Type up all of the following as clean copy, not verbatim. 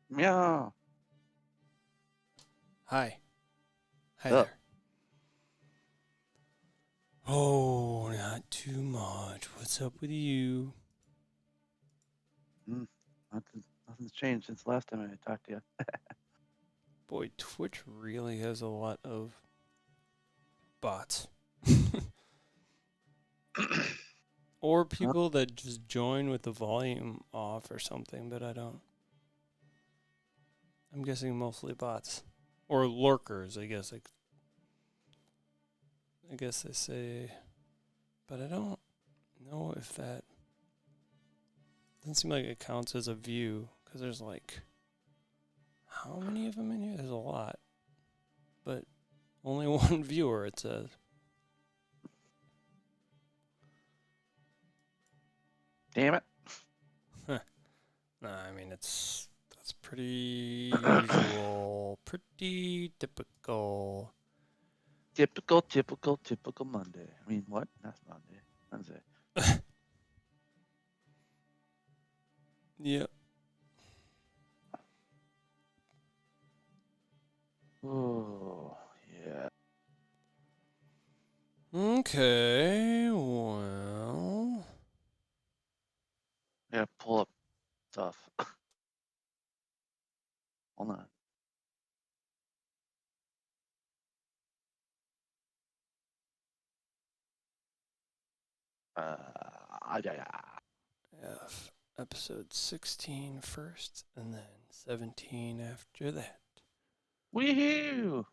Meow. Hi. Hi Up. there. Oh, not too much. What's up with you? Nothing's changed since the last time I talked to you. Boy, Twitch really has a lot of bots. Or people that just join with the volume off or something, but I don't. I'm guessing mostly bots. Or lurkers, I guess. I guess they say. But I don't know if that. Doesn't seem like it counts as a view. Because there's like. How many of them in here? There's a lot. But only one viewer, it says. Damn it. Nah, I mean that's pretty usual, pretty typical. Typical Monday. I mean, what? That's Monday. Wednesday. Yep. Oh, yeah. Okay, well. I gotta pull up stuff. Hold on. Yeah. F episode 16 first, and then 17 after that. Woohoo!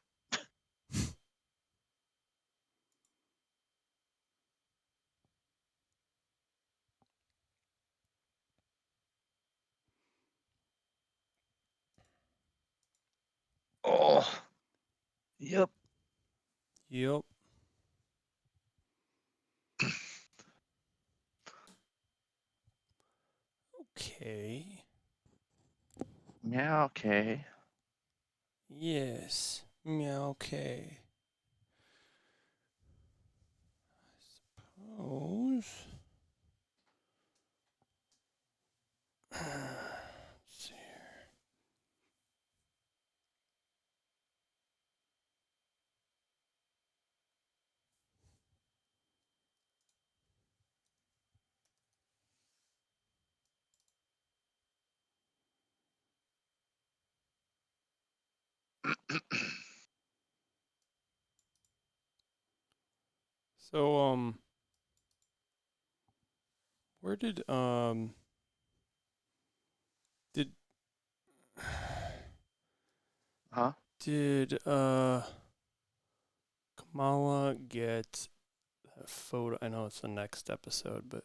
Oh. Yep. Yep. Okay. Yeah, okay. Yes. Meow, okay. I suppose. Let's see here. So, where did Huh? did Kamala get a photo? I know it's the next episode, but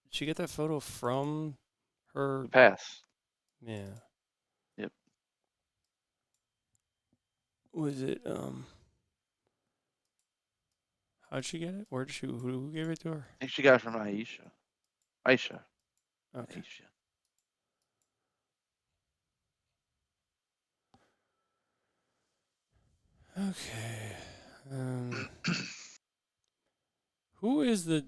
did she get that photo from her? Pass. Yeah. Yep. Was it how'd she get it? Where did she? Who gave it to her? I think she got it from Aisha. Aisha. Okay. Aisha. Okay. Who is the?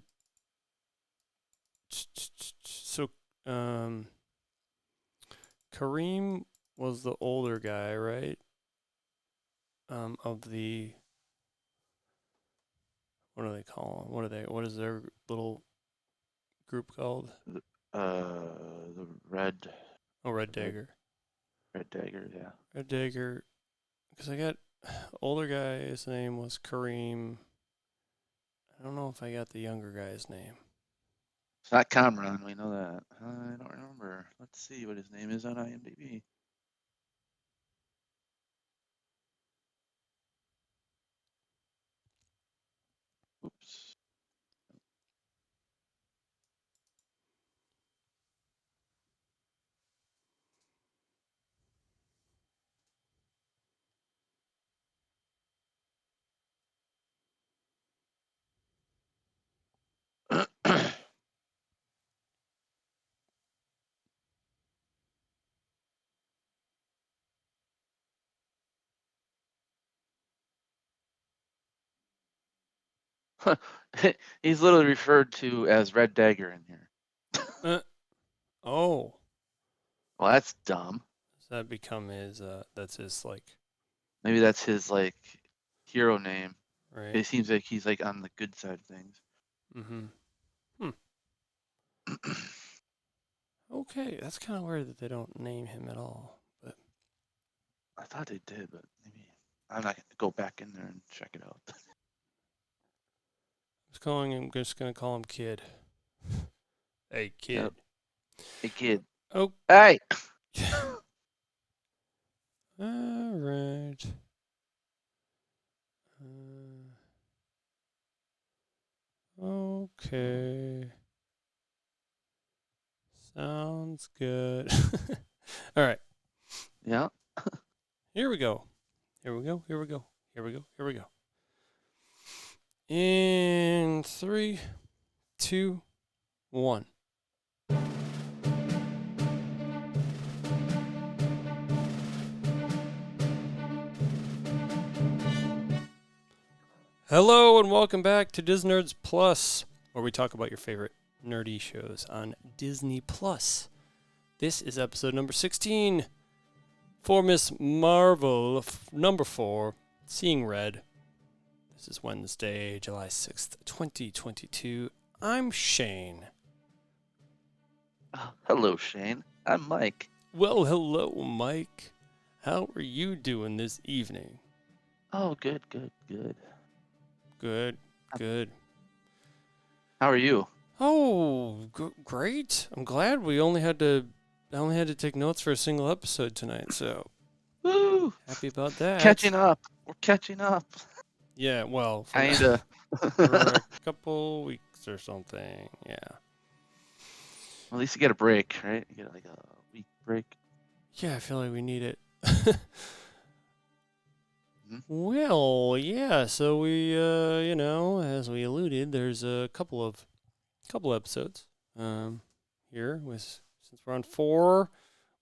So Kareem was the older guy, right? Of the what do they call them? What is their little group called? The Red. Oh, Red Dagger. Red Dagger, yeah. Red Dagger. Because I got older guy. His name was Kareem. I don't know if I got the younger guy's name. It's not Cameron, we know that. I don't remember. Let's see what his name is on IMDb. Oops. He's literally referred to as Red Dagger in here. Oh. Well, that's dumb. Does that become his? That's his like, Maybe that's his like hero name. right? It seems like he's like on the good side of things. Mm-hmm. Okay, that's kind of weird that they don't name him at all. But I thought they did, but maybe I'm not gonna go back in there and check it out. I'm just gonna call him Kid. Hey, Yep. Kid. Hey kid. Oh. Hey. All right. Okay. Sounds good. All right. Yeah. Here we go. Here we go. Here we go. Here we go. Here we go. In 3, 2, 1. Hello and welcome back to Disnerds Plus, where we talk about your favorite nerdy shows on Disney Plus. This is episode number 16 for Miss Marvel, number 4, Seeing Red. This is Wednesday, July 6th, 2022. I'm Shane. Hello, Shane. I'm Mike. Well, hello, Mike. How are you doing this evening? Oh, good, good, good. Good, good. How are you? Oh, great. I'm glad I only had to take notes for a single episode tonight, so Woo! happy about that. Catching up. We're catching up. Yeah, well, for Kinda. a couple weeks or something. Yeah. At least you get a break, right? You get like a week break. Yeah, I feel like we need it. Mhm. Well, yeah, so we as we alluded, there's a couple episodes here with since we're on 4,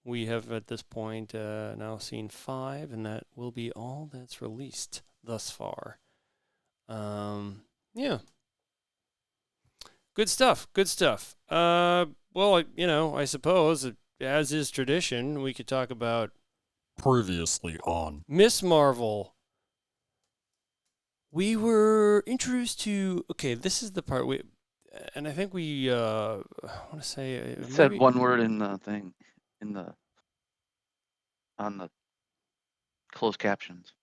we have at this point now seen 5, and that will be all that's released thus far. Yeah. Good stuff. Good stuff. Well, I suppose as is tradition, we could talk about previously on Miss Marvel. We were introduced to. Okay, this is the part and I think we. I want to say It said one word in the thing, on the closed captions.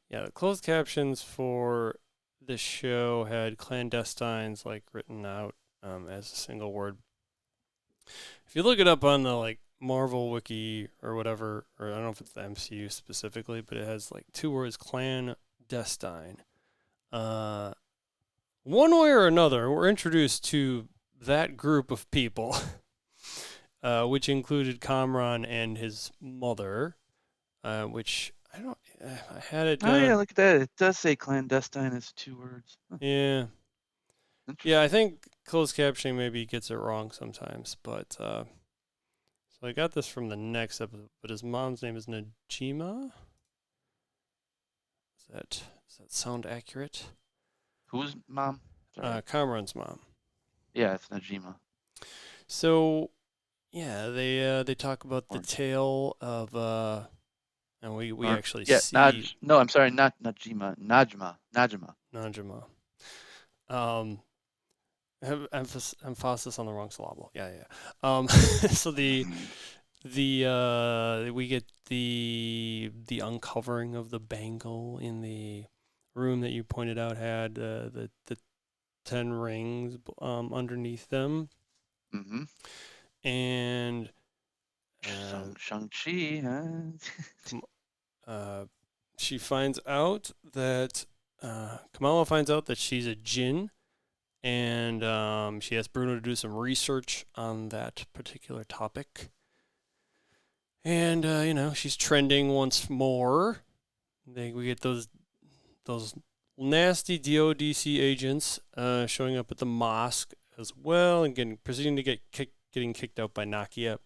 Yeah, the closed captions for the show had Clan Destine's like written out as a single word. If you look it up on the like Marvel wiki or whatever, or I don't know if it's the MCU specifically, but it has like 2 words, Clan Destine. One way or another, we're introduced to that group of people, which included Kamran and his mother, which I don't. I had it. Oh yeah, look at that. It does say clandestine is 2 words. Huh, Yeah. interesting. Yeah, I think closed captioning maybe gets it wrong sometimes, but so I got this from the next episode. But his mom's name is Najima. Does that sound accurate? Whose mom? Sorry. Kamran's mom. Yeah, it's Najima. So yeah, they talk about the tale of and we actually see No, I'm sorry, not Najima. Najma. Najima. Have emphasis on the wrong syllable. Yeah. So we get the uncovering of the bangle in the room that you pointed out had the 10 rings underneath them. Mm-hmm. And Shang-Chi, huh? she finds out that Kamala finds out that she's a djinn, and she asks Bruno to do some research on that particular topic. And she's trending once more. We get those nasty D.O.D.C agents showing up at the mosque as well, and proceeding to getting kicked out by Nakia.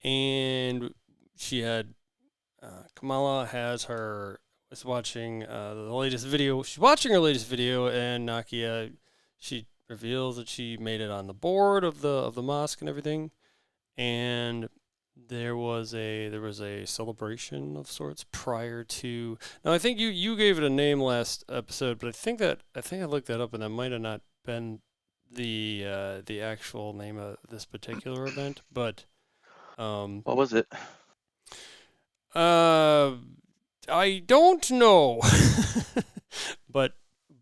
And she had Kamala is watching the latest video. She's watching her latest video, and Nakia, she reveals that she made it on the board of the mosque and everything. and there was a celebration of sorts prior to. Now I think you gave it a name last episode, but I think I looked that up, and that might have not been the actual name of this particular event, but What was it? uh I don't know. but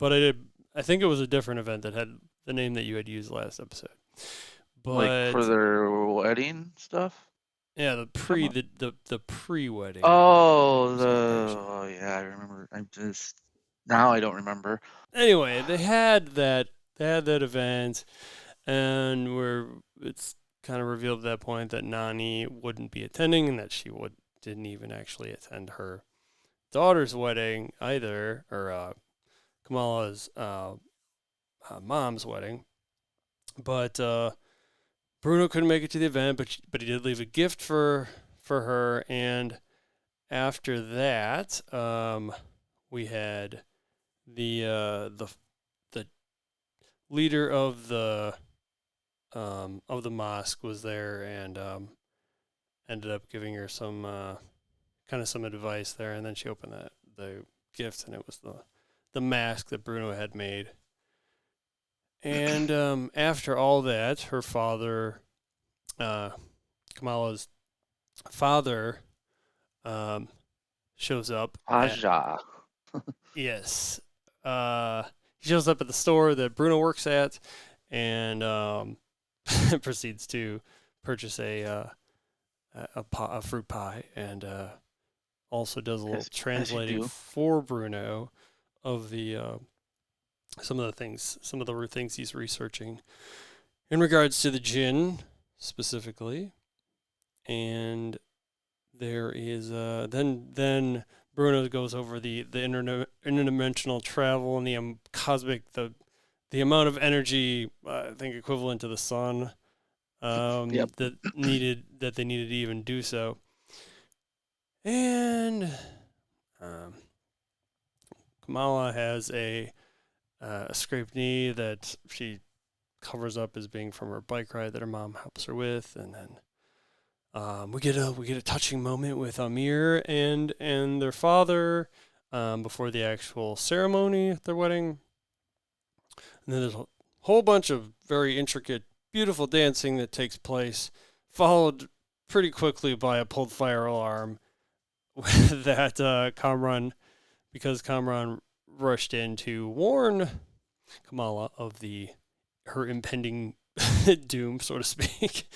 I think it was a different event that had the name that you had used last episode. Like for But their wedding stuff? yeah, Talking about? the pre-wedding Oh, celebration. oh yeah, I remember. Now I don't remember. Anyway, they had that event, and where it's kind of revealed at that point that Nani wouldn't be attending, and that she didn't even actually attend her daughter's wedding either, or Kamala's mom's wedding. But Bruno couldn't make it to the event, but he did leave a gift for her. And after that, we had the leader of the mosque was there, and ended up giving her some kind of some advice there. And then she opened the gift, and it was the mask that Bruno had made. And after all that, her father, Kamala's father, um, shows up. Aja. Yes. He shows up at the store that Bruno works at, and proceeds to purchase a fruit pie, and also does a little As you translating do. for Bruno of the some of the things he's researching in regards to the djinn specifically. And there is then Bruno goes over the interdimensional travel and the cosmic the amount of energy, I think equivalent to the sun, Yep. that they needed to even do so. And um, Kamala has a scraped knee that she covers up as being from her bike ride that her mom helps her with. And then we get a touching moment with Amir and their father before the actual ceremony at their wedding. And then there's a whole bunch of very intricate, beautiful dancing that takes place, followed pretty quickly by a pulled fire alarm that because Kamran rushed in to warn Kamala of her impending doom, so to speak.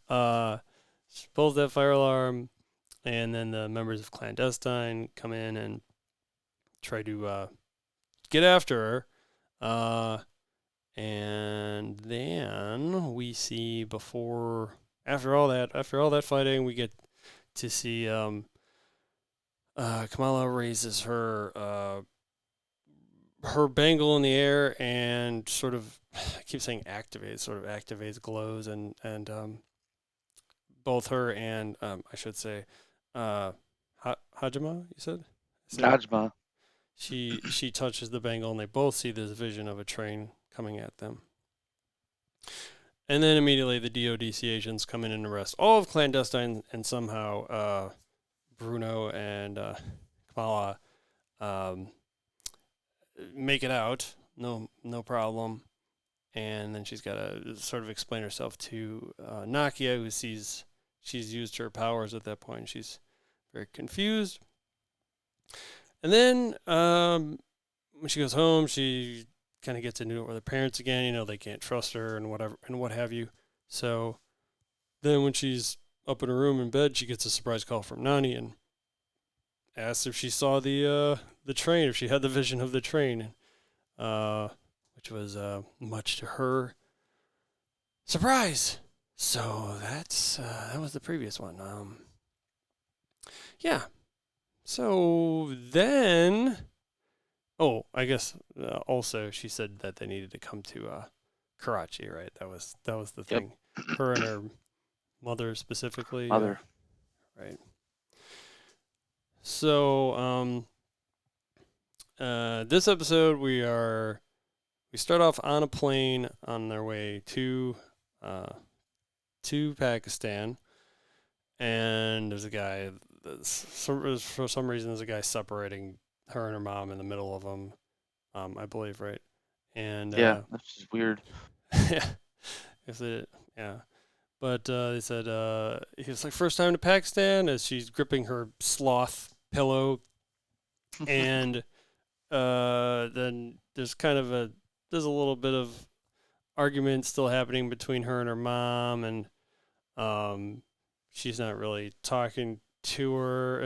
She pulls that fire alarm, and then the members of Clan Destine come in and try to get after her. And then we see after all that fighting, we get to see Kamala raises her bangle in the air and sort of, I keep saying activates, glows, and both her and I should say Hajima, you said? Najma. She touches the bangle, and they both see this vision of a train coming at them. And then immediately the D.O.D.C agents come in and arrest all of Clan Destine, and somehow Bruno and Kamala make it out, no problem. And then she's got to sort of explain herself to Nakia, who sees she's used her powers at that point. She's very confused. And then when she goes home, she kind of gets into it with her parents again. You know, they can't trust her and whatever and what have you. So then when she's up in her room in bed, she gets a surprise call from Nani and asks if she saw the train, if she had the vision of the train, which was much to her surprise. So that was the previous one. Yeah. So then, I guess also she said that they needed to come to Karachi, right? That was the Yep. thing. Her and her mother specifically. Mother. Right. So this episode we start off on a plane on their way to Pakistan, and there's a guy. For some reason, there's a guy separating her and her mom in the middle of them. I believe, right? And Yeah, that's just weird. yeah, if it, yeah. But they said he was like first time to Pakistan as she's gripping her sloth pillow, and then there's a little bit of argument still happening between her and her mom, and um, she's not really talking to her.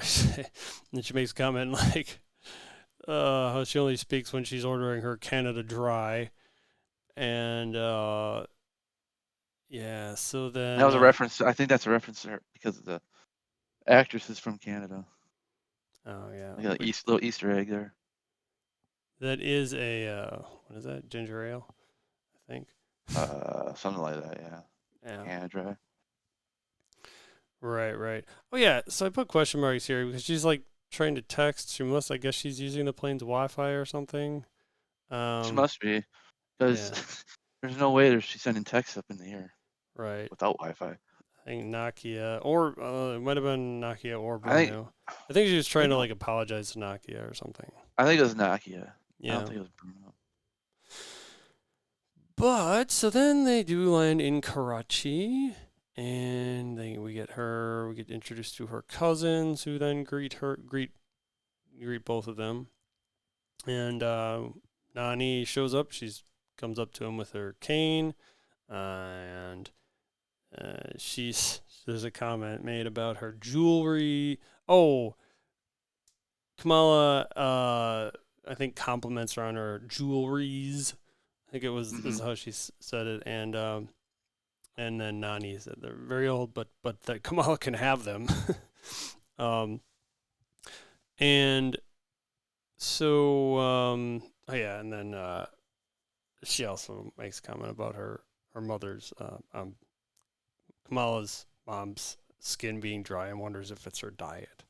And she makes a comment like how she only speaks when she's ordering her Canada Dry, and yeah. So That then, was a reference. I think that's a reference to her because of the actress is from Canada. oh yeah, Like a little Easter egg there. that is a what is that? Ginger ale, I think. Something like that. Yeah. Yeah. Canada. Right, right. Oh yeah, so I put question marks here because she's like trying to text. I guess she's using the plane's Wi-Fi or something. She Um, must be because yeah, there's no way that she's sending texts up in the air right. without Wi-Fi. I think Nokia or it might have been Nokia or I think Bruno. I think she was I trying think to it, like apologize to Nokia or something. I think it was Nokia. I don't Yeah. think it was Bruno. But so then they do land in Karachi, and we get introduced to her cousins, who then greet both of them, and Nani shows up. She's comes up to him with her cane, and there's a comment made about her jewelry. Oh, Kamala, I think compliments her on her jewelries. I think it was this Hmm. is how she said it, and then Nani said they're very old, but that Kamala can have them. um, and so oh yeah, and then she also makes a comment about her mother's Kamala's mom's skin being dry and wonders if it's her diet.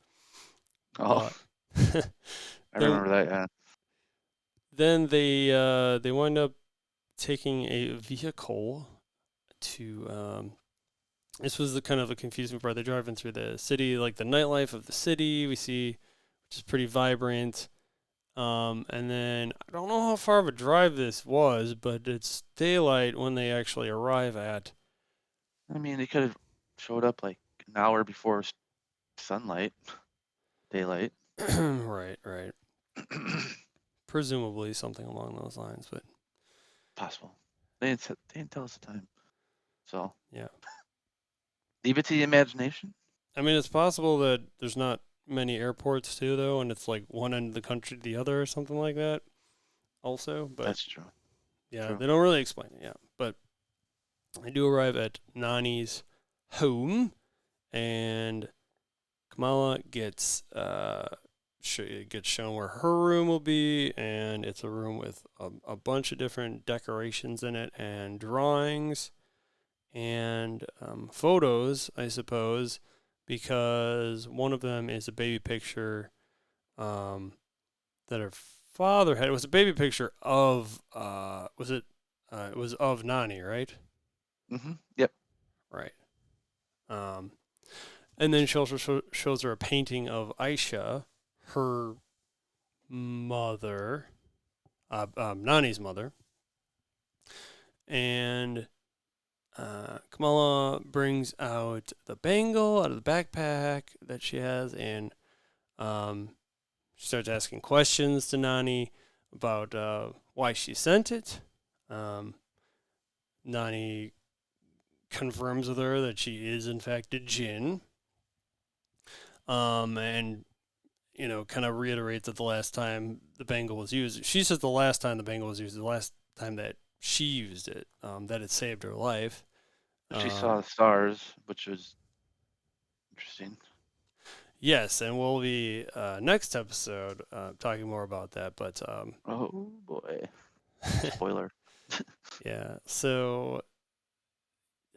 Oh, But I then remember that. Yeah. they wind up taking a vehicle to this was the kind of a confusing part. They're driving through the city, like the nightlife of the city. We see, which is pretty vibrant. And then I don't know how far of a drive this was, but it's daylight when they actually arrive at. I mean, they could have showed up like an hour before sunlight, daylight. Right, right. Presumably something along those lines, but Possible. They didn't tell us the time. So yeah. leave it to the imagination. I mean, it's possible that there's not many airports too, though, and it's like one end of the country to the other or something like that. Also, but That's true. yeah, True. they don't really explain it. Yeah, but they do arrive at Nani's home, and Kamala gets shown where her room will be, and it's a room with a bunch of different decorations in it and drawings and photos, I suppose, because one of them is a baby picture that her father had. It was a baby picture of it was of Nani, right? Yep. Right. Um, and then she also shows her a painting of Aisha, her mother, Nani's mother, and Kamala brings out the bangle out of the backpack that she has, and she starts asking questions to Nani about why she sent it. Um, Nani confirms with her that she is in fact a jinn, and kind of reiterates that the last time the bangle was used, she says the last time the bangle was used, the last time that she used it, that it saved her life. She saw the stars, which was interesting. Yes, and we'll be next episode talking more about that. But Oh boy. Spoiler. yeah, so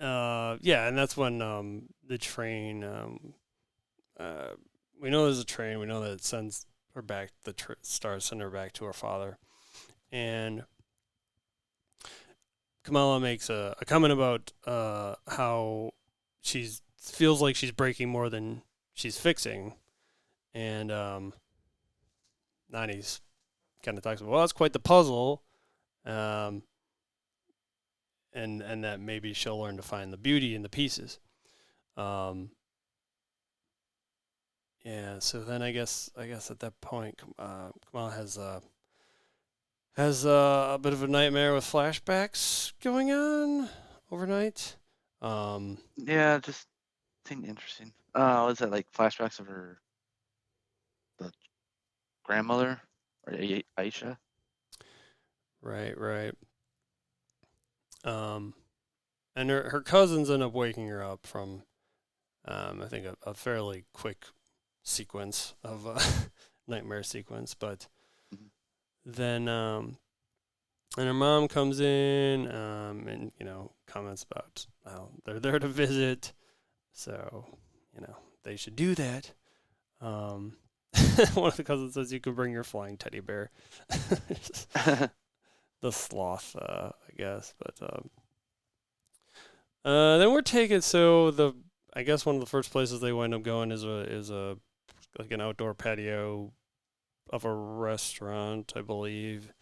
yeah, and that's when the train. Uh, we know there's a train. We know that it sends her back. The stars send her back to her father, and Kamala makes a comment about how she's feels like she's breaking more than she's fixing, and Nani's kind of talks about, well, that's quite the puzzle, um, and that maybe she'll learn to find the beauty in the pieces. Um, yeah. So then I guess at that point, Kamala has a bit of a nightmare with flashbacks going on overnight. Um, Yeah, just seemed interesting. Was that like flashbacks of her the grandmother or Aisha? right, right. Um, and her cousins end up waking her up from, I think, a fairly quick sequence of nightmare sequence, but Mhm. then and her mom comes in, and comments about how they're there to visit, so they should do that. Um, one of the cousins says you can bring your flying teddy bear, the sloth, I guess. But then we're taken. So I guess one of the first places they wind up going is a like an outdoor patio of a restaurant, I believe.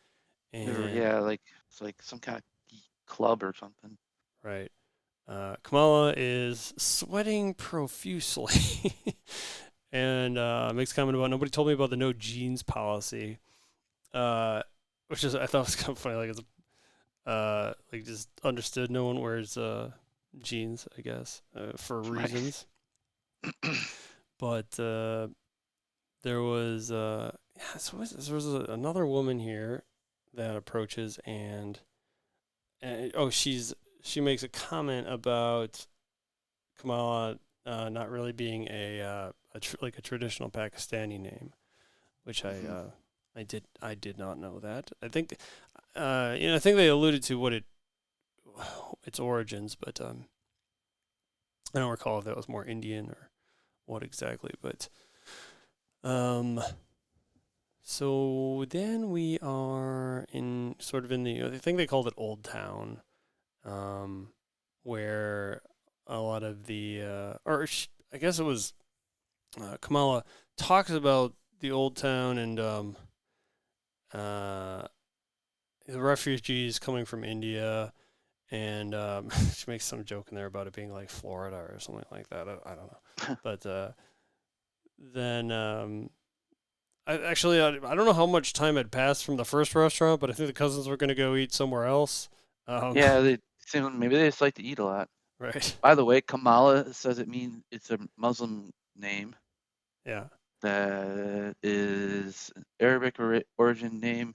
And Yeah, like it's like some kind of club or something. right, Kamala is sweating profusely, and makes a comment about nobody told me about the no jeans policy, which is I thought was kind of funny. Like it's like just understood no one wears jeans, I guess, for Right. reasons. But there was yeah, there was another woman here that approaches and oh she makes a comment about Kamala not really being like a traditional Pakistani name, which Hmm. I did not know that. I think I think they alluded to its origins, but I don't recall if that was more Indian or what exactly. But um, so then we are in sort of in I think they called it Old Town, um, where a lot of I guess it was Kamala talks about the Old Town and uh, the refugees coming from India, and she makes some joke in there about it being like Florida or something like that. I don't know, but then I don't know how much time had passed from the first restaurant, but I think the cousins were going to go eat somewhere else. Yeah, they seem maybe they just like to eat a lot. Right. By the way, Kamala says it's a Muslim name Yeah. that is an Arabic origin name.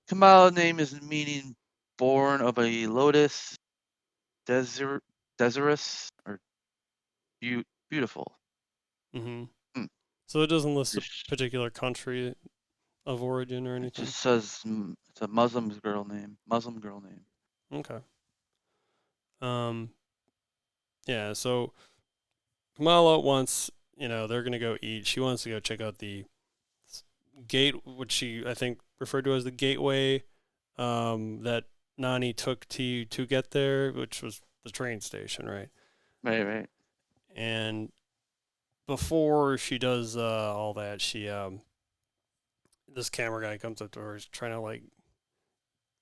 Kamala name is meaning born of a lotus, desir, desirous, or beautiful. Hmm. Hmm. So it doesn't list a Just- particular country of origin or It anything. just says it's a Muslim girl name. Muslim girl name. Okay. Um. Yeah. So Kamala wants, they're gonna go eat. She wants to go check out the gate, which she I think referred to as the gateway, that Nani took to get there, which was the train station, right? Right, right. And before she does all that, she this camera guy comes up to her, he's trying to like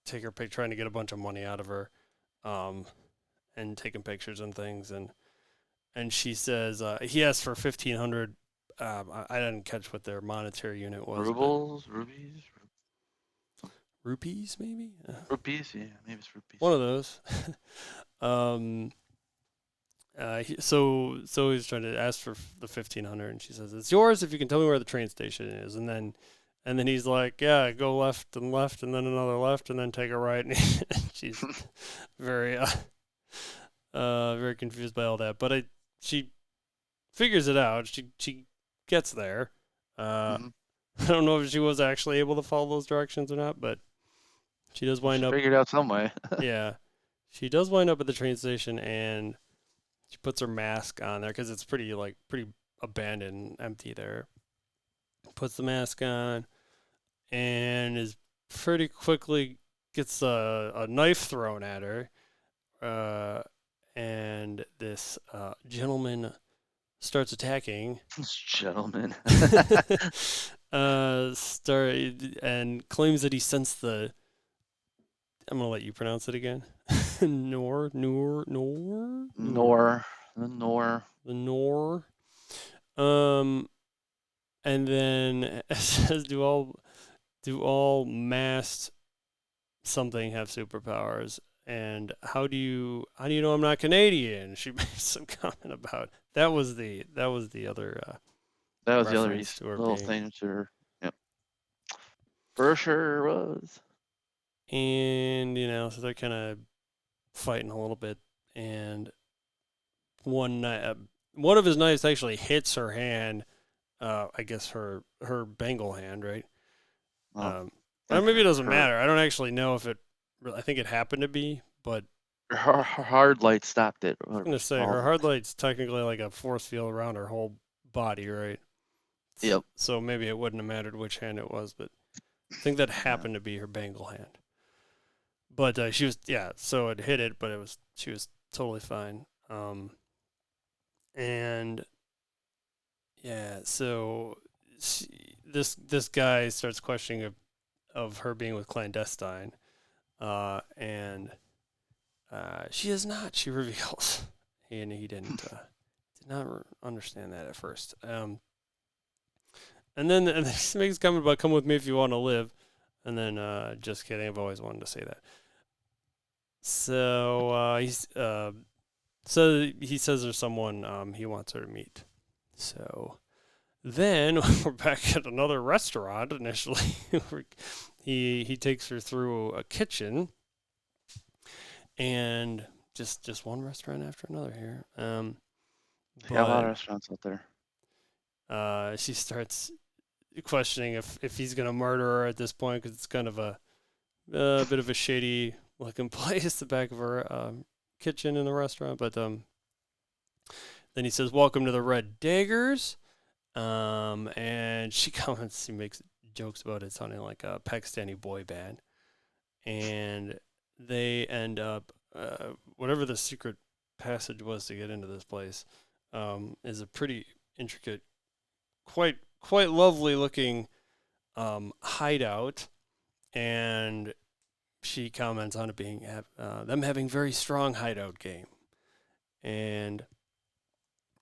take her pic, trying to get a bunch of money out of her, um, and taking pictures and things, and she says he asked for 1,500. I didn't catch what their monetary unit was, but Rubles, rubies, rupees maybe. rupees. Yeah, maybe it's One rupees. of those. um, so he's trying to ask for the 1,500, and she says it's yours if you can tell me where the train station is, and then he's like, yeah, go left and then another left and then take a right, and she's very very confused by all that, but she figures it out. She gets there. Uh, Hmm. I don't know if she was actually able to follow those directions or not, but she does Well, wind she up. figured out some way. Yeah, she does wind up at the train station, and she puts her mask on there because it's pretty abandoned, empty there. Puts the mask on and is pretty quickly gets a knife thrown at her, uh, and this gentleman starts attacking. This gentleman. Start and claims that he sensed the. I'm gonna let you pronounce it again. Nor. The Nor. The Nor. Um, and then it says, do all masked something have superpowers? And how do you know I'm not Canadian? She made some comment about that was the other That was the other reference to her little being. thing to her. Yep. For sure was. And so they're kind of fighting a little bit, and one of his knives actually hits her hand. I guess her Bengal hand, right? Oh, Um, or like maybe it doesn't her, matter. I don't actually know if it. I think it happened to be, but her hard light stopped it. I was gonna say her hard light's technically like a force field around her whole body, right? Yep. So maybe it wouldn't have mattered which hand it was, but I think that Yeah. happened to be her Bengal hand. But she was, yeah. So it hit it, but she was totally fine. And yeah, so this guy starts questioning of her being with Clan Destine, and she is not. She reveals, and he did not understand that at first. And then he makes a comment about come with me if you want to live, and then just kidding. I've always wanted to say that. So he says there's someone he wants her to meet. So then we're back at another restaurant. Initially, he takes her through a kitchen, and just one restaurant after another here. They got a lot But of restaurants out there. she starts questioning if he's gonna murder her at this point because it's kind of a bit of a shady looking place, the back of her kitchen in the restaurant. But then he says, "Welcome to the Red Daggers," and she comments, she makes jokes about it sounding like a Pakistani boy band, and they end up whatever the secret passage was to get into this place is a pretty intricate, quite lovely looking hideout, and she comments on it being them having very strong hideout game, and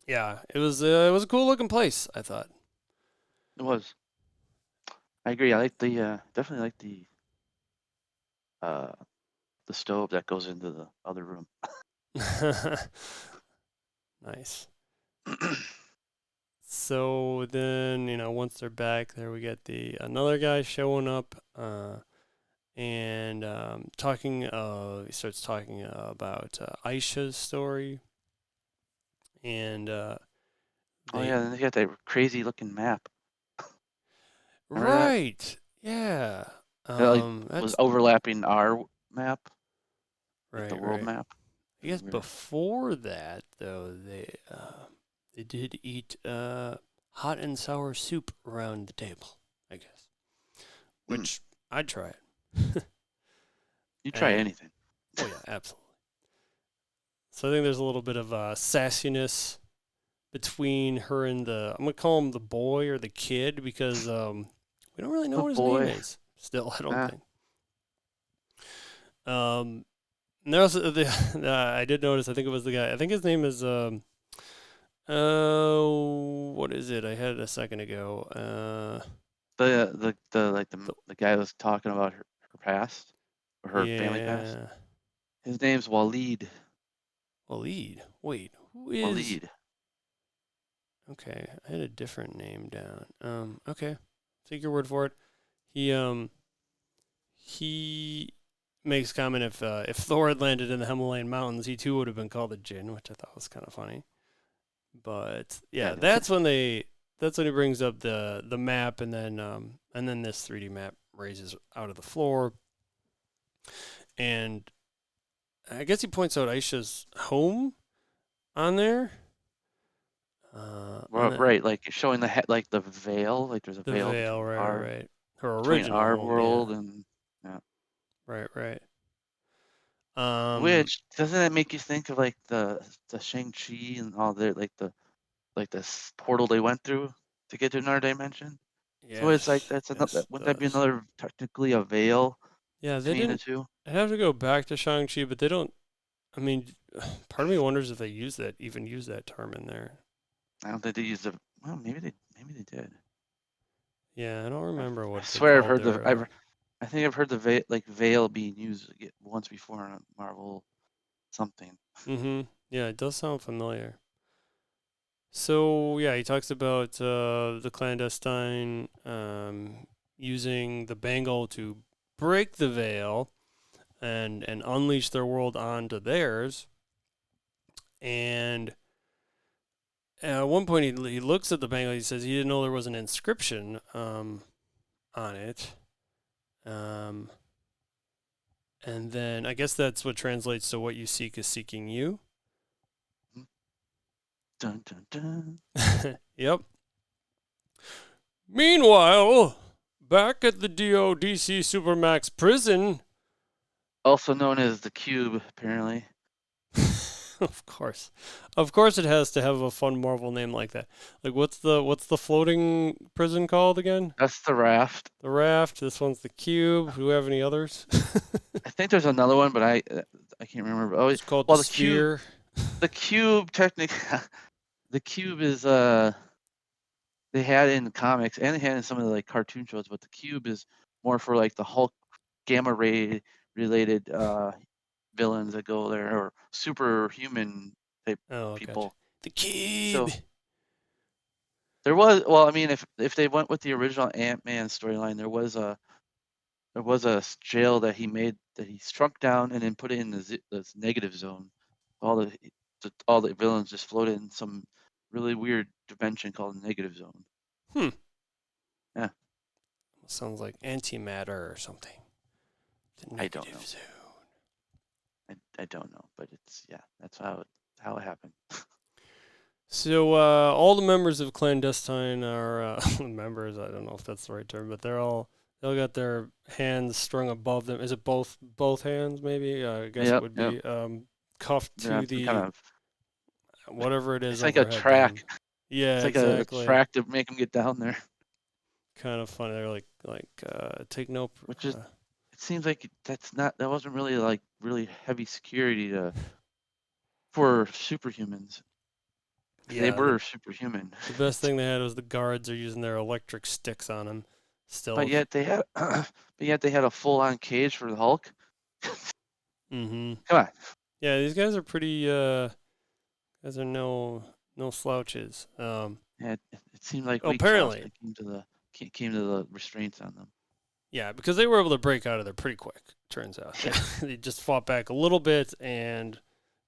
yeah, it was a cool looking place. I thought. It was. I agree. I like definitely like uh the stove that goes into the other room. Nice. So then once they're back there, we get the another guy showing up, and talking. He starts talking about Aisha's story, and Oh they yeah, and they got that crazy looking map. Remember that? right, yeah. That like was That's overlapping our map, like the right, world right. map. I guess We were, before that though, they did eat hot and sour soup around the table. I guess, mm, which I'd try it. you try And anything. oh yeah, absolutely. So I think there's a little bit of sassiness between her and I'm gonna call him the boy or the kid because we don't really know Oh what his name boy. is. Still, I don't Ah, think. And there also I did notice. I think it was the guy. I think his name is what is it? I had it a second ago. the like The, the guy was talking about her past or her family past. yeah, His name's Waleed. Waleed. Wait, who is? Waleed. Okay, I had a different name down. Okay, take your word for it. He makes comment if Thor had landed in the Himalayan mountains, he too would have been called a Jinn, which I thought was kind of funny. But Yeah, yeah, that's when he brings up the map, and then this 3D map raises out of the floor, and I guess he points out Aisha's home on there. And then right. Like showing like the veil. Like there's a the veil veil, right, right. Her between original our home, yeah, world and yeah. right, right. Which doesn't that make you think of like the Shang-Chi and all their like this portal they went through to get to another dimension? So it's like yes, that's another. yes, it Wouldn't that be does. another technically a veil Yeah, they between the didn't two? have to go back to Shang-Chi, but they don't. I mean, part of me wonders if they even use that term in there. I don't think they used the. Well, maybe they did. Yeah, I don't remember I what they swear I've called heard their. I think I've heard the veil being used once before in a Marvel something. Yeah, it does sound familiar. So yeah, he talks about the clandestine using the bangle to break the veil and unleash their world onto theirs. And at one point, he looks at the bangle. He says he didn't know there was an inscription on it. Um, and then I guess that's what translates to "what you seek is seeking you." Dun dun dun. Yep. Meanwhile, back at the D.O.D.C. Supermax Prison. Also known as the Cube, apparently. Of course, it has to have a fun Marvel name like that. Like, what's the floating prison called again? That's the raft. The Raft. This one's the Cube. Do we have any others? I think there's another one, but I can't remember. Oh, It's called the well, Sphere. the Cube technically, the Cube is they had in the comics and they had in some of the like cartoon shows, but the Cube is more for like the Hulk gamma ray related villains that go there or superhuman type Oh, gotcha. people. The Cube. So there was, well, I mean, if they went with the original Ant-Man storyline, there was a jail that he made that he shrunk down and then put it in the negative zone. All the villains just floated in some really weird dimension called the negative zone. Hmm. Yeah, Sounds like antimatter or something. The I don't know. negative zone. I don't know, but it's yeah, that's how it happened. So all the members of Clan Destine are members. I don't know if that's the right term, but they all got their hands strung above them. Is it both hands? Maybe I guess it Yep, would yep. be cuffed They're to on some kind the of whatever it is it's like a overhead track. them. Yeah, It's like a exactly. track to make them get down there, Kind of funny. They're take no. which is it seems like that wasn't really like really heavy security for superhumans. They Yeah, were superhuman. the best thing they had was the guards are using their electric sticks on them. But Still. yet they had, but yet they had a full-on cage for the Hulk. Mm-hmm. Come on. Yeah, these guys are pretty. Guys are no slouches. Yeah, it seemed like weak sauce Apparently, when it came to the restraints on them. yeah, because they were able to break out of there pretty quick. Turns out Yeah, they just fought back a little bit and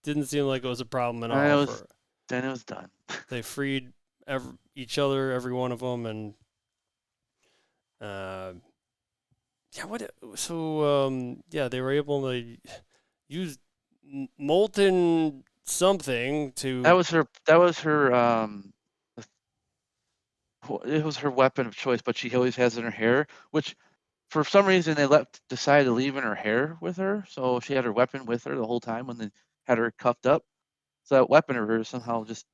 didn't seem like it was a problem at and all. For then it was done. they freed each other, every one of them, and uh, yeah, yeah, they were able to use molten something to. That was her it was her weapon of choice, but she always has in her hair, which for some reason they decided to leave in her hair with her, so she had her weapon with her the whole time when they had her cuffed up. So that weapon of hers somehow just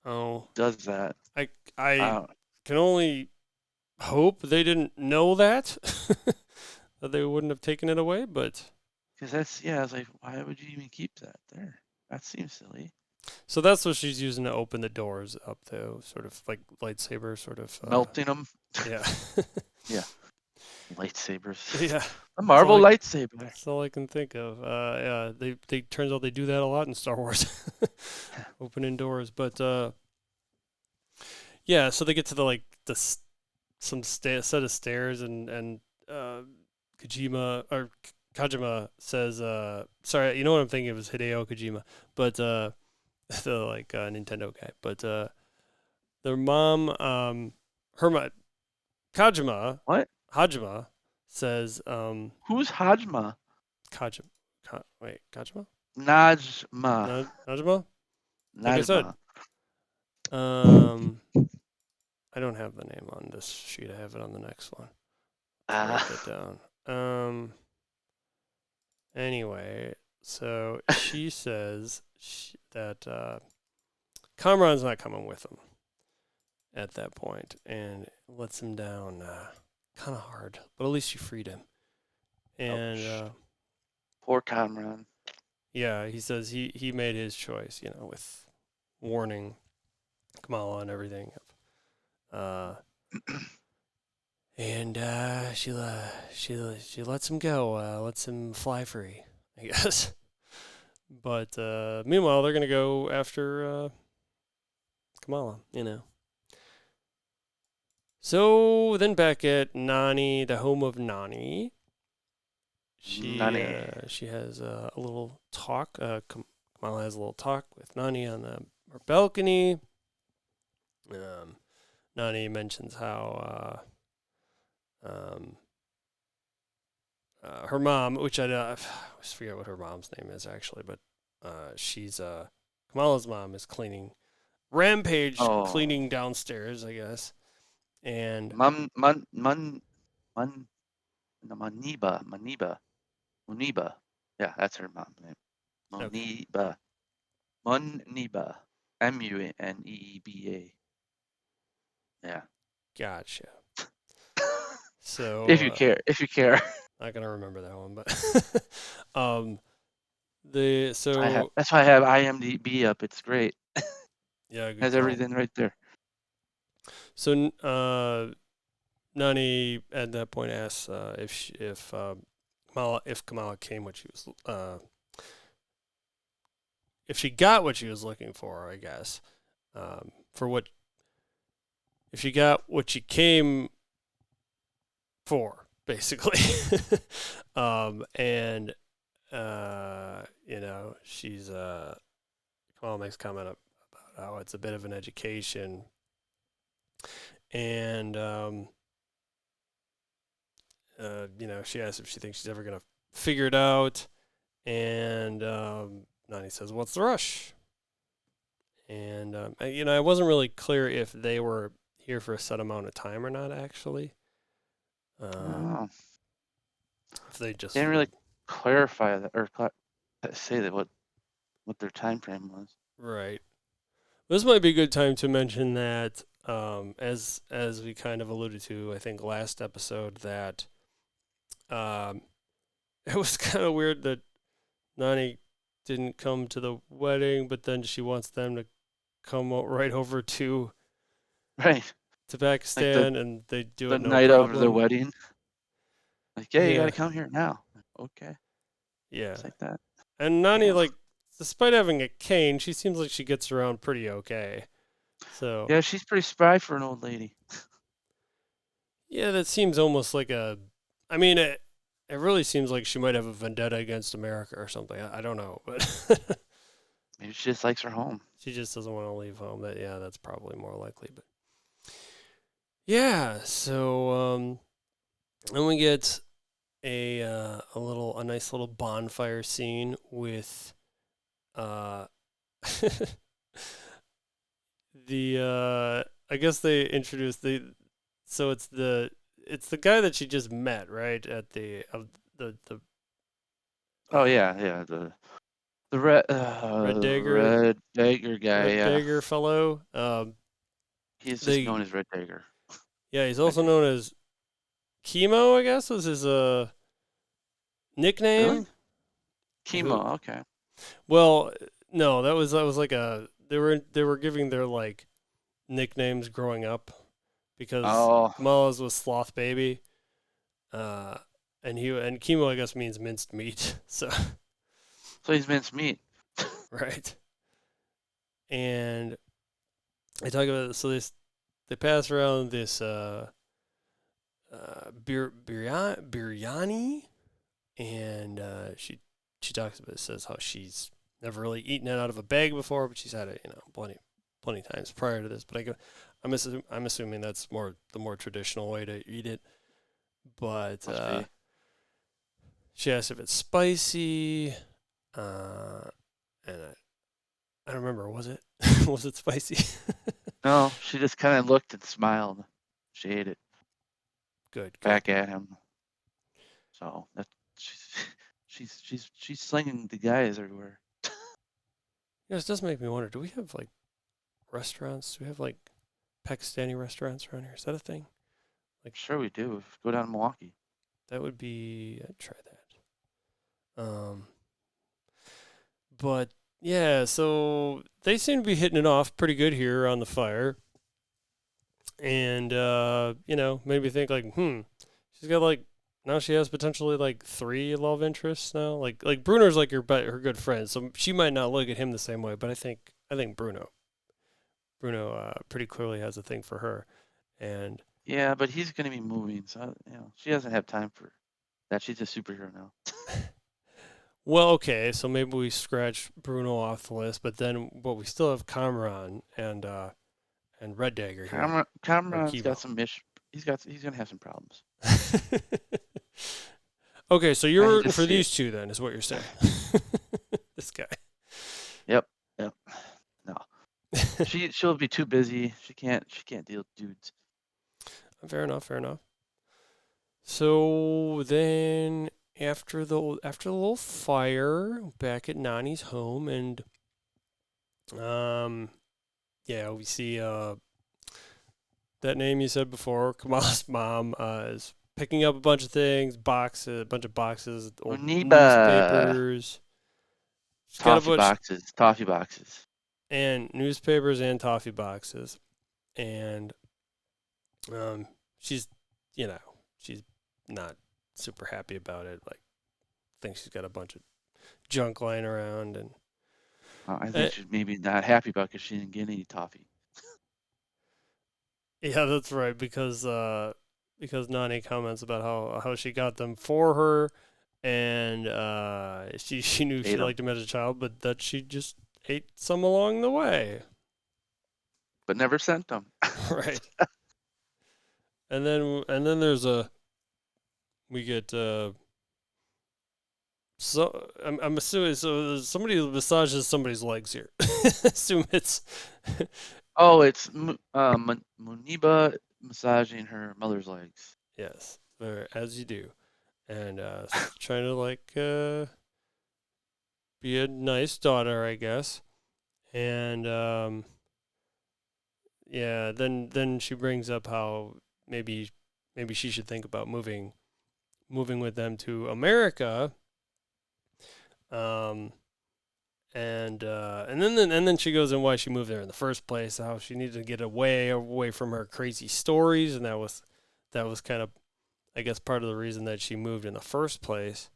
Oh, does that. I I Uh, can only hope they didn't know that that they wouldn't have taken it away, but because that's yeah, I was like, why would you even keep that there? That seems silly. so that's what she's using to open the doors up though, sort of like lightsaber sort of Melting them. yeah. Yeah, lightsabers. Yeah. A That's all Marvel lightsaber. that's all I can think of. Yeah, they turns out they do that a lot in Star Wars. Opening doors, but yeah, so they get to the like set of stairs and Kojima or Kajima says sorry, you know what I'm thinking of is Hideo Kojima, but the like Nintendo guy, but their mom Kajima What? Hajima says Who's Hajma? Kajima wait, Kajima? Najma. Najima? Like I said, Najma. um I don't have the name on this sheet. I have it on the next one. Let's write that down. Anyway, So she says that Kamran's not coming with him at that point, and lets him down kind of hard. But at least you freed him. And Ouch. Poor Kamran. yeah, he says he made his choice, with warning Kamala and everything. Uh, and she lets him go, lets him fly free, I guess. But meanwhile, they're gonna go after Kamala, So then back at Nani, the home of Nani, Nani. she has a little talk. Kamala has a little talk with Nani on her balcony. Nani mentions how her mom, which I always forget what her mom's name is actually, but she's Kamala's mom is rampage Oh. cleaning downstairs, I guess, and Man, no, Muniba. Yeah, that's her mom's name. okay, Muniba. Muniba. Muneeba. Yeah. gotcha. So If you care. If you care. not gonna remember that one, but the so That's why I have IMDb up. It's great. yeah, good Has call. everything right there. So Nani at that point asks if Kamala came what she was if she got what she was looking for, I guess. For what if she got what she came for, basically. And she's Kamala makes comment about how it's a bit of an education, and she asks if she thinks she's ever gonna figure it out, and Nani says, "What's the rush?" And I wasn't really clear if they were here for a set amount of time or not. Actually, Oh. if they just They didn't really clarify that or say that what their time frame was. right. This might be a good time to mention that, as we kind of alluded to, I think last episode, that um, it was kind of weird that Nani didn't come to the wedding, but then she wants them to come right over Right. to Like the Pakistan, and they do the it no night of the problem. wedding. Like, yeah, you got Yeah, to come here now. Okay. yeah. It's like that. And Nani, Damn. like, despite having a cane, she seems like she gets around pretty okay. So Yeah, she's pretty spry for an old lady. yeah, that seems almost like a. I mean, it really seems like she might have a vendetta against America or something. I don't know, but Maybe she just likes her home. she just doesn't want to leave home. That's probably more likely. But yeah, so then we get a nice little bonfire scene with uh I guess they introduced so it's the guy that she just met, right, at the Oh uh, yeah, yeah. The red Red Dagger red dagger guy. Red Yeah, Dagger fellow. he's just They known as Red Dagger. Yeah, he's Red also Dagger. known as Chemo, I guess was his Really? nickname. Who? Chemo. Okay. Well, no, that was like a they were giving their like nicknames growing up, because Oh, Kamala's was Sloth Baby, uh, and Chemo I guess means minced meat. So so he's minced meat. right, and they talk about it, so they pass around this biryani, and she talks about it, says how she's never really eaten it out of a bag before, but she's had it plenty times prior to this. But I'm assuming that's the more traditional way to eat it. But Must be. she asks if it's spicy, and I don't remember. Was it was it spicy? No, she just kind of looked and smiled. She ate it Good. back at him. So that she, she's slinging the guys everywhere. Yeah, this does make me wonder. Do we have like restaurants? Do we have like Pakistani restaurants around here? Is that a thing? Sure we do. Go down to Milwaukee. That would be. I'd try that. But yeah, so they seem to be hitting it off pretty good here on the fire, and made me think like, she's got like now she has potentially like 3 love interests now. Like Bruno's like her good friend, so she might not look at him the same way, but I think Bruno pretty clearly has a thing for her, and Yeah, but he's gonna be moving, so she doesn't have time for that. She's a superhero now. well, okay, so maybe we scratch Bruno off the list, but we still have Kamran and Red Dagger here, or Cameron's got Kibo. some he's gonna have some problems. Okay, so I you're hate rooting to for see it. these two then, is what you're saying. This guy. Yep. No, she'll be too busy. She can't deal with dudes. Fair enough. So then after the little fire back at Nani's home, and we see that name you said before, Kamala's mom is picking up a bunch of things, a bunch of boxes, old Muniba. newspapers. She's got a bunch Toffee boxes. and newspapers and toffee boxes, and she's she's not super happy about it. Like, thinks she's got a bunch of junk lying around, and I think she's maybe not happy about because she didn't get any toffee. yeah, that's right, because Nani comments about how she got them for her, and she knew she liked them as a child, but that she just ate some along the way. But never sent them. Right. And then there's we get so I'm assuming somebody massages somebody's legs here. Assume it's Oh, it's Muniba massaging her mother's legs. yes, as you do, and trying to like be a nice daughter, I guess. And then she brings up how maybe she should think about moving with them to America. And then she goes in why she moved there in the first place, how she needed to get away from her crazy stories, and that was kind of, I guess, part of the reason that she moved in the first place.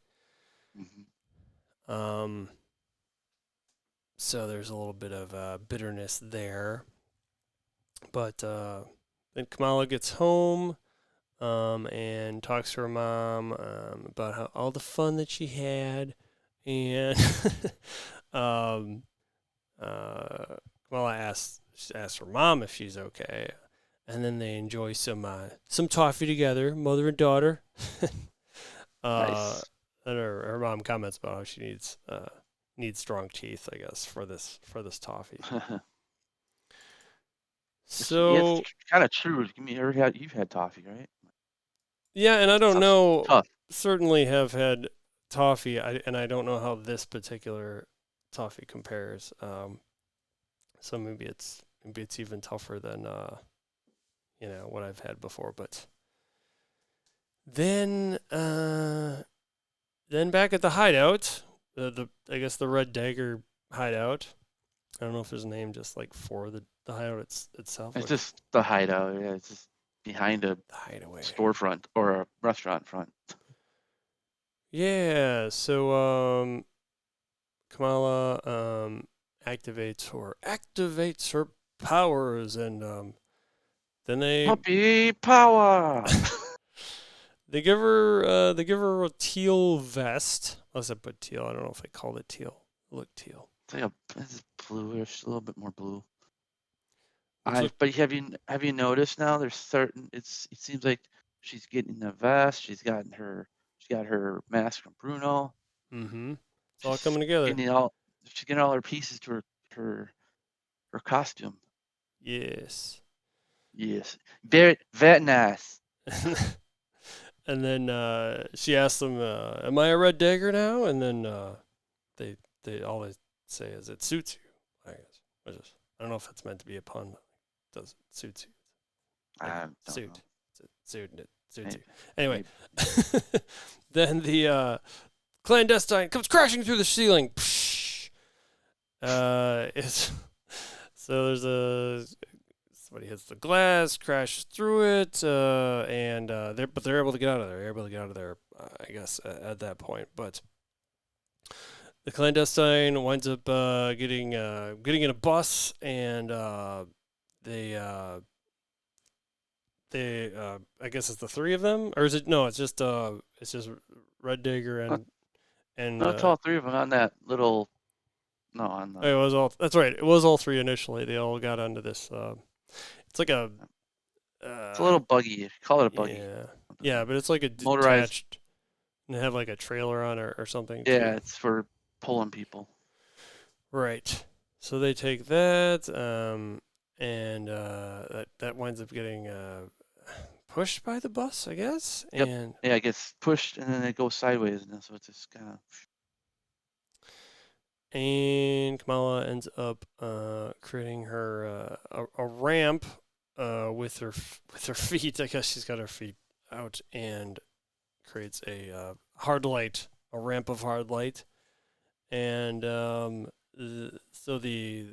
Mm-hmm. So there's a little bit of bitterness there. But then Kamala gets home and talks to her mom about how all the fun that she had, and Kamala asks her mom if she's okay, and then they enjoy some toffee together, mother and daughter. Nice. And her mom comments about how she needs strong teeth, I guess, for this toffee. So it's kind of true. You've had toffee, right? Yeah, and I don't know. Tough. Certainly have had toffee, and I don't know how this particular toffee compares. So maybe it's even tougher than what I've had before. But then back at the hideout, I guess the Red Dagger hideout. I don't know if there's a name just like for the hideout itself. It's just the hideout. Yeah, it's just behind a storefront or a restaurant front. Yeah, so Kamala activates her powers, and then puppy power. they give her a teal vest. Unless I put teal, I don't know if I called it teal. It looked teal. It's bluish, a little bit more blue. But have you noticed now? There's certain. It seems like she's getting a vest. She got her mask from Bruno. Mm-hmm. It's all coming together. She's getting all her pieces to her costume. Yes. Yes. Very nice. and then she asks them, "Am I a Red Dagger now?" And then they all they say is, "It suits you." I guess. I don't know if it's meant to be a pun. But does it suits you? Like I don't know. suit, it suits you. Maybe, Anyway, maybe. then the Clan Destine comes crashing through the ceiling. It's so there's a somebody hits the glass, crashes through it, and they're able to get out of there. They're able to get out of there, I guess, at that point. But the clandestine winds up getting in a bus, and they I guess it's the three of them, or is it no? It's just Red Dagger No, and no, it's all three of them on that little. No, on the. it was all. That's right. It was all three initially. They all got onto this. It's like a It's a little buggy. Call it a buggy. yeah, yeah, but it's like a Motorized. detached. And they have like a trailer on or something Yeah, too. it's for pulling people. Right. So they take that, and that winds up getting pushed by the bus, I guess. Yep. And Yeah, it gets pushed and then it goes sideways, and so it's just kind of. Kamala ends up creating her a ramp with her feet. I guess she's got her feet out and creates a hard light, a ramp of hard light, and so the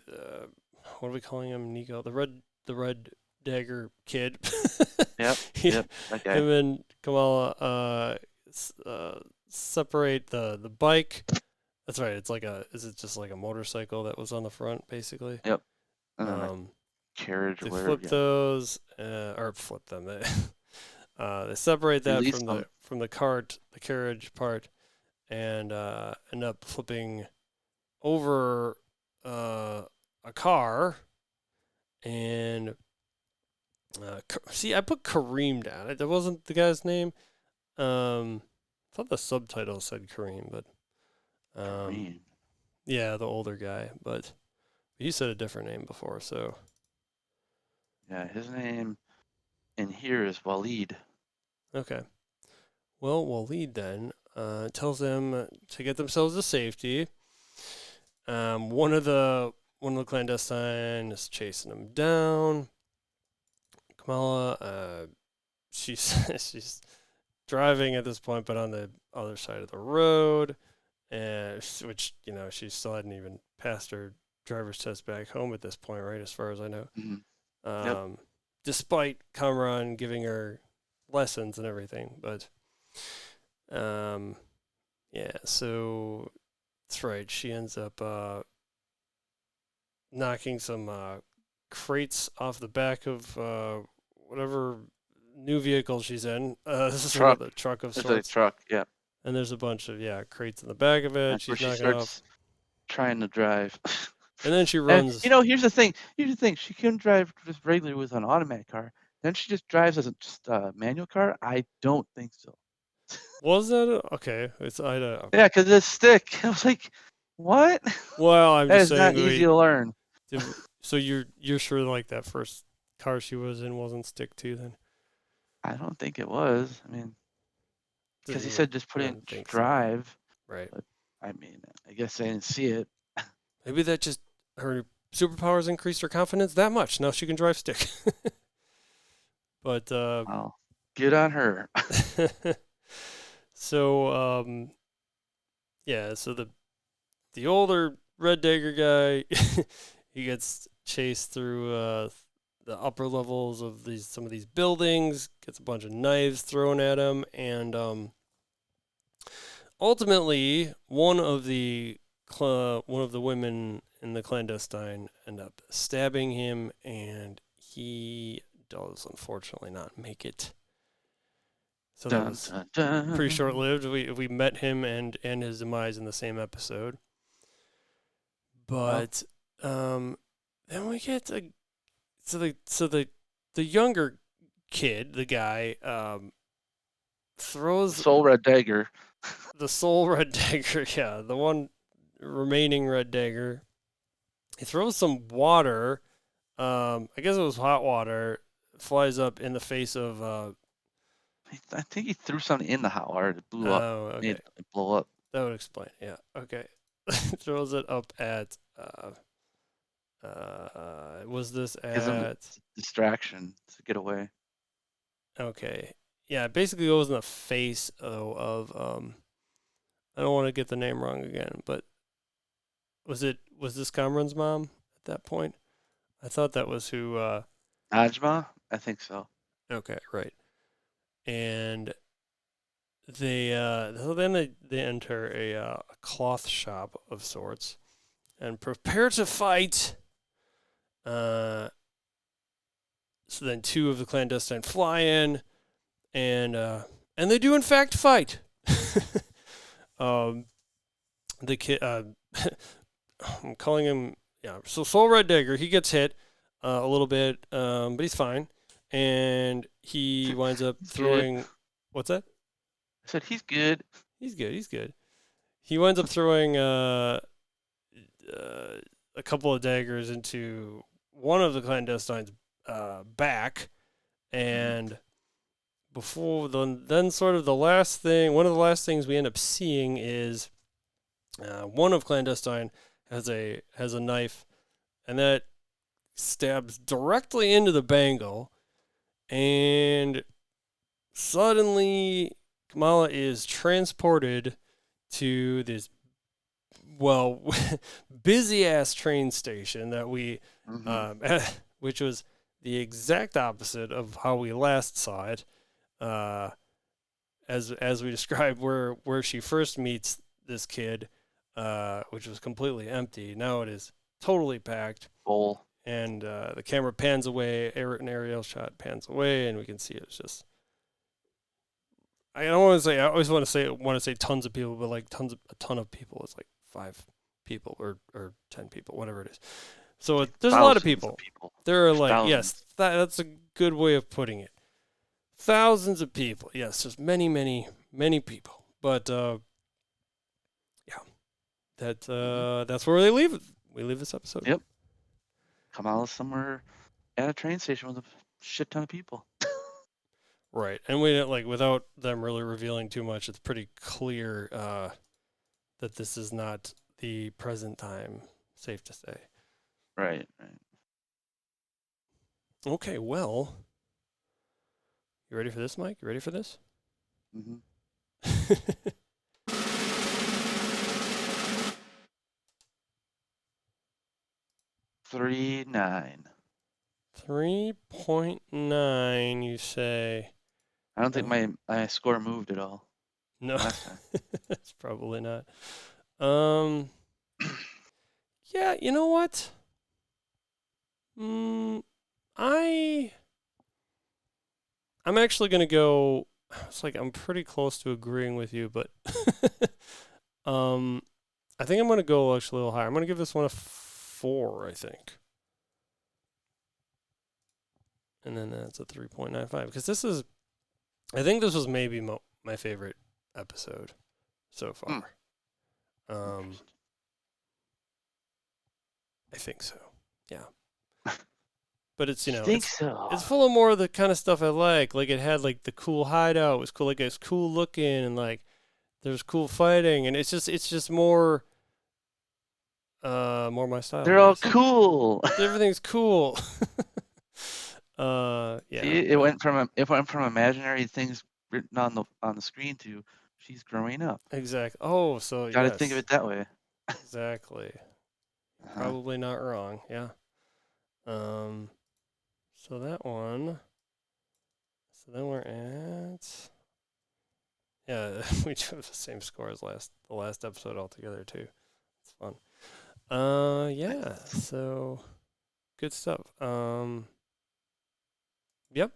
what are we calling him, Nico? The Red Dagger kid. Yep. He- Yep. That guy. Him and Kamala separate the bike. That's right. Is it just like a motorcycle that was on the front, basically? Yep. And then a Um, carriage or they whatever. flip Yeah. those, or flip them. They separate that Release them. from the cart, the carriage part, and end up flipping over a car. And see, I put Kareem down. That wasn't the guy's name. I thought the subtitle said Kareem, but Kareem. yeah, the older guy. But he said a different name before, so Yeah, his name in here is Waleed. okay. Well, Waleed then tells them to get themselves to safety. One of the clandestine is chasing them down. Kamala, she's she's driving at this point, but on the other side of the road, and which she still hadn't even passed her driver's test back home at this point, right? As far as I know, Yep. despite Kamran giving her lessons and everything, but yeah. So that's right. She ends up knocking some crates off the back of whatever new vehicle she's in. This is Truck. another truck of It's a sorts. truck. Yeah. And there's a bunch of crates in the back of it. That's where She's she knocking off, starts trying to drive. and then she And runs. here's the thing. Here's the thing. She couldn't drive just regularly with an automatic car. Then she just drives as a manual car. I don't think so. Was that okay? It's I don't. Okay. Yeah, because it's stick. I was like, what? Well, I'm That just is not saying. easy to learn. So you're sure like that first car she was in wasn't stick to then? I don't think it was. I mean, because he You said just put it in wouldn't think so, drive. right? But I mean, I guess I didn't see it. Maybe that just her superpowers increased her confidence that much. Now she can drive stick. But Well, good on her. so yeah, so the older Red Dagger guy, he gets chased through the upper levels of some of these buildings, gets a bunch of knives thrown at him, and ultimately one of the women in the clandestine end up stabbing him, and he does unfortunately not make it. So that was pretty short lived. We met him and his demise in the same episode. But then we get the younger kid, the guy, throws Soul Red Dagger. the sole Red Dagger, yeah, the one remaining Red Dagger. He throws some water. I guess it was hot water. Flies up in the face of I think he threw something in the hot water. It blew up. Oh, okay. Made it blow up. That would explain. Yeah. Okay. Throws it up at. Was this Gives him a at? distraction to get away. Okay. Yeah. It basically goes in the face though of I don't want to get the name wrong again, but was this Kamran's mom at that point? I thought that was who. Najma? I think so. Okay. Right. And they so then they enter a cloth shop of sorts and prepare to fight. So then two of the Clan Destine fly in, and they do in fact fight. um, the kid, I'm calling him, yeah. So Soul Red Dagger, he gets hit a little bit, but he's fine, and he winds up He's good. throwing. What's that? I said he's good. He's good. He's good. He winds up throwing a couple of daggers into one of the Clan Destine's back, and before then sort of the last thing, one of the last things we end up seeing is one of Clan Destine has a knife, and that stabs directly into the bangle, and suddenly Kamala is transported to this busy ass train station that we which was the exact opposite of how we last saw it. As we described, where she first meets this kid, which was completely empty. Now it is totally packed, Full. and the camera pans away. An aerial shot pans away, and we can see it's just. I don't want to say. I always want to say tons of people, but like a ton of people is like 5 people or 10 people, whatever it is. So there's a lot of people. There are like thousands. Yes, that's a good way of putting it. Thousands of people. Yes, just many, many, many people. But yeah, that's where they leave it. We leave this episode. Yep. Kamala's somewhere at a train station with a shit ton of people. Right, and we without them really revealing too much. It's pretty clear that this is not the present time. Safe to say. Right. Okay, well, you ready for this, Mike? You ready for this? Mm-hmm. 3.9. 3.9, you say? I don't think my score moved at all. No, Last time. it's probably not. Yeah, you know what? I'm actually gonna go. It's like I'm pretty close to agreeing with you, but I think I'm gonna go actually a little higher. I'm gonna give this one a 4, I think, and then that's a 3.95 because this is. I think this was maybe my favorite episode so far. I think so. Yeah. But it's it's full of more of the kind of stuff I like. Like it had like the cool hideout. It was cool. Like it's cool looking and like there's cool fighting and it's just more my style. They're all cool. Everything's cool. Yeah. See, it went from imaginary things written on the screen to she's growing up. Exactly. Oh, so gotta think of it that way. Exactly. Probably not wrong. Yeah. So that one. So then we're at. Yeah, we do have the same score as the last episode altogether too. It's fun. Yeah. So, good stuff. Yep.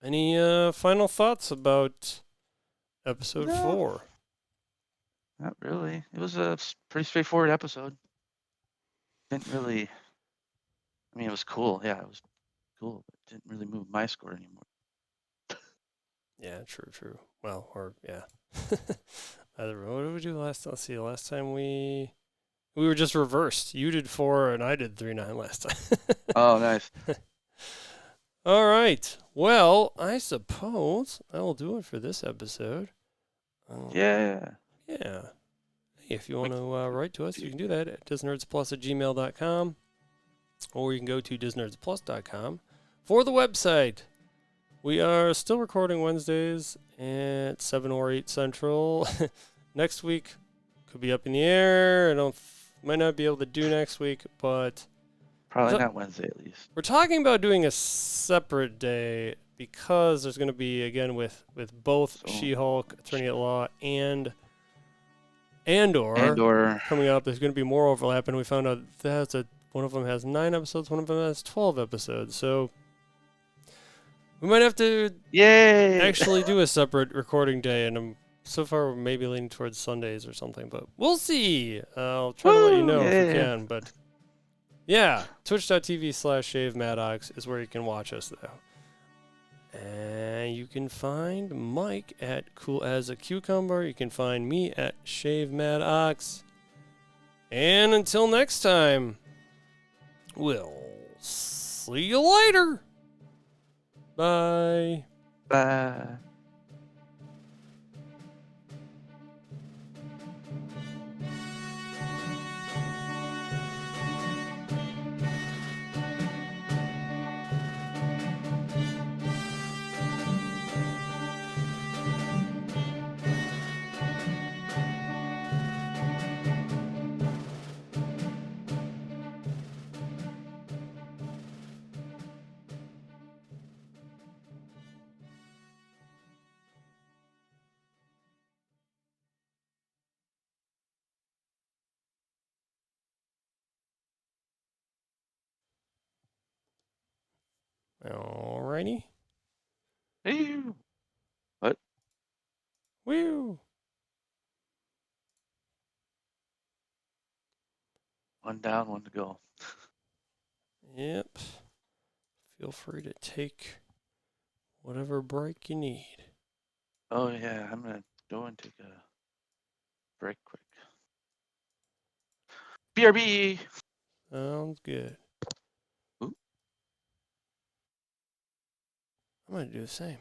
Any final thoughts about episode 4? Not really. It was a pretty straightforward episode. Didn't really. I mean, it was cool. Yeah, it was cool, but it didn't really move my score anymore. Yeah, true. Well, or yeah. What did we do last? Let's see. Last time we were just reversed. You did 4 and I did 3.9 last time. Oh, nice. All right. Well, I suppose I will do it for this episode. Yeah. Yeah. Hey, if you want to write to us, you can do that at disnerdsplus@gmail.com, or you can go to disnerdsplus.com for the website. We are still recording Wednesdays at 7 or 8 Central. Next week could be up in the air. Might not be able to do next week, but Probably not Wednesday at least. we're talking about doing a separate day because there's going to be, again, with both She-Hulk, Attorney at Law, and Andor coming up, there's going to be more overlap, and we found out one of them has 9 episodes, one of them has 12 episodes, so we might have to actually do a separate recording day, and so far we're maybe leaning towards Sundays or something, but we'll see. I'll try to let you know if we can, but yeah, twitch.tv/ShaveMaddox is where you can watch us, though. And you can find Mike at Cool as a Cucumber. You can find me at Shave Maddox. And until next time, we'll see you later. Bye. Bye. Alrighty. Hey. What? Woo. One down, one to go. Yep. Feel free to take whatever break you need. Oh yeah, I'm gonna go and take a break quick. BRB. Sounds good. Ooh. I'm gonna do the same.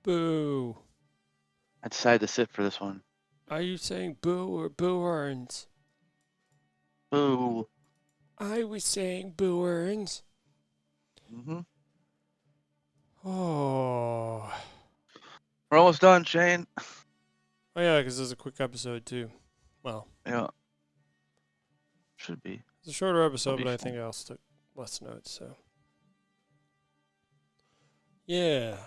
Boo. I decided to sit for this one. Are you saying boo or boo earns? Boo. I was saying boo earns. Mm-hmm. Oh. We're almost done, Shane. Oh, yeah, because this is a quick episode, too. Well, Yeah. Should be. it's a shorter episode, be but I fun. think I also took less notes, so. Yeah.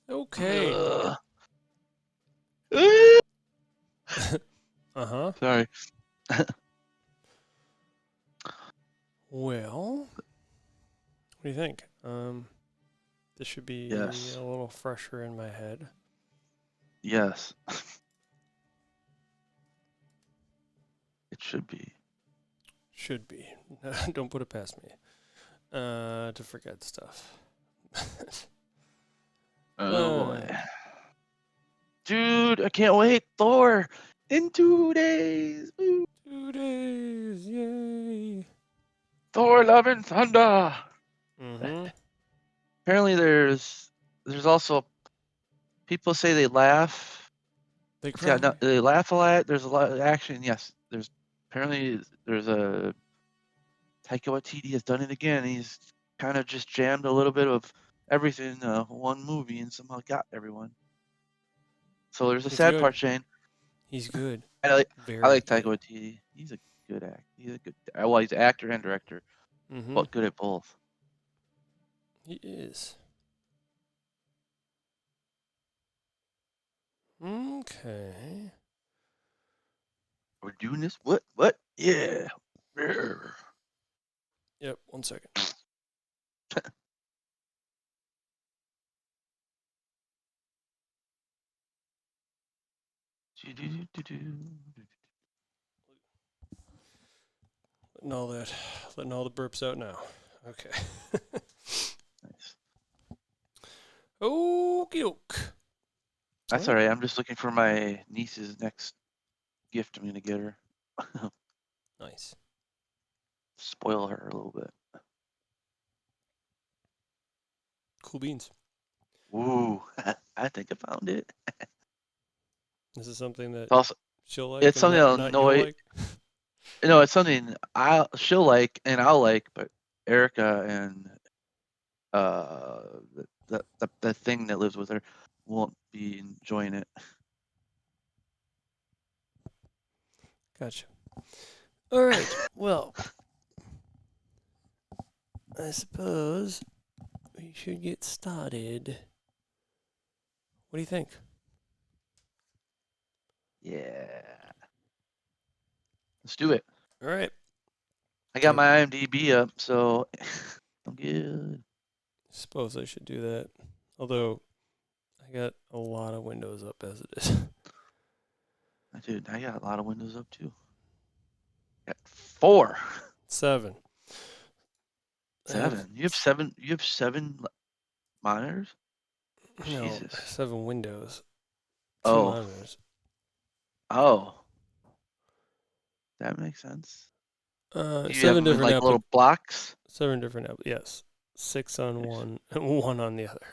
Okay. Uh-huh. Sorry. Well, what do you think? This should be Yes. a little fresher in my head. Yes. It should be. Should be. Don't put it past me. To forget stuff. Oh boy. Dude, I can't wait. Thor in 2 days. Woo. 2 days, yay! Thor Love and Thunder. Mm-hmm. Apparently there's also people say they laugh. They Yeah, cry. no, they laugh a lot. There's a lot of action. Yes. There's a Taika Waititi has done it again. He's kind of just jammed a little bit of everything in one movie and somehow got everyone. So there's a He's sad good. part, Shane. He's good. I Very like good. Taika Waititi. He's a good actor. He's an actor and director, Mm-hmm. but good at both. He is. Okay. We're doing this. What? Yeah. Brr. Yep, 1 second. Letting all the burps out now. Okay. Nice. Okie doke. That's all right. I'm just looking for my niece's next gift I'm gonna get her. Nice. Spoil her a little bit. Cool beans. Ooh, I think I found it. This is something that Also, she'll like it's and something I'll not you'll annoy. like. No, it's something she'll like and I'll like, but Erica and the thing that lives with her won't be enjoying it. Gotcha. All right. Well, I suppose we should get started. What do you think? Yeah. Let's do it. All right. I got Yep. my IMDb up, so I'm good. Suppose I should do that. Although I got a lot of windows up as it is. Dude, I got a lot of windows up too. Got 4. 7. 7. You have 7 monitors? No, Jesus. 7 windows. 2 Oh. monitors. Oh. That makes sense. Do you 7 have them in different like little blocks? 7 different yes. 6 on Nice. one and 1 on the other.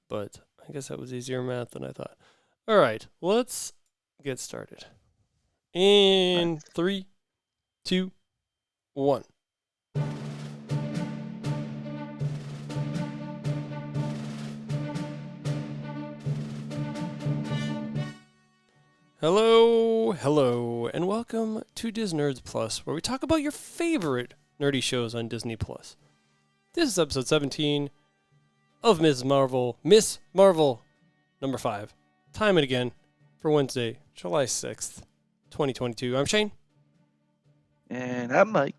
But I guess that was easier math than I thought. All right, let's get started. In Nice. 3, 2, 1. Hello, and welcome to Disnerds Plus, where we talk about your favorite nerdy shows on Disney Plus. This is episode 17 of Miss Marvel, number 5. Time it again for Wednesday, July 6th, 2022. I'm Shane. And I'm Mike.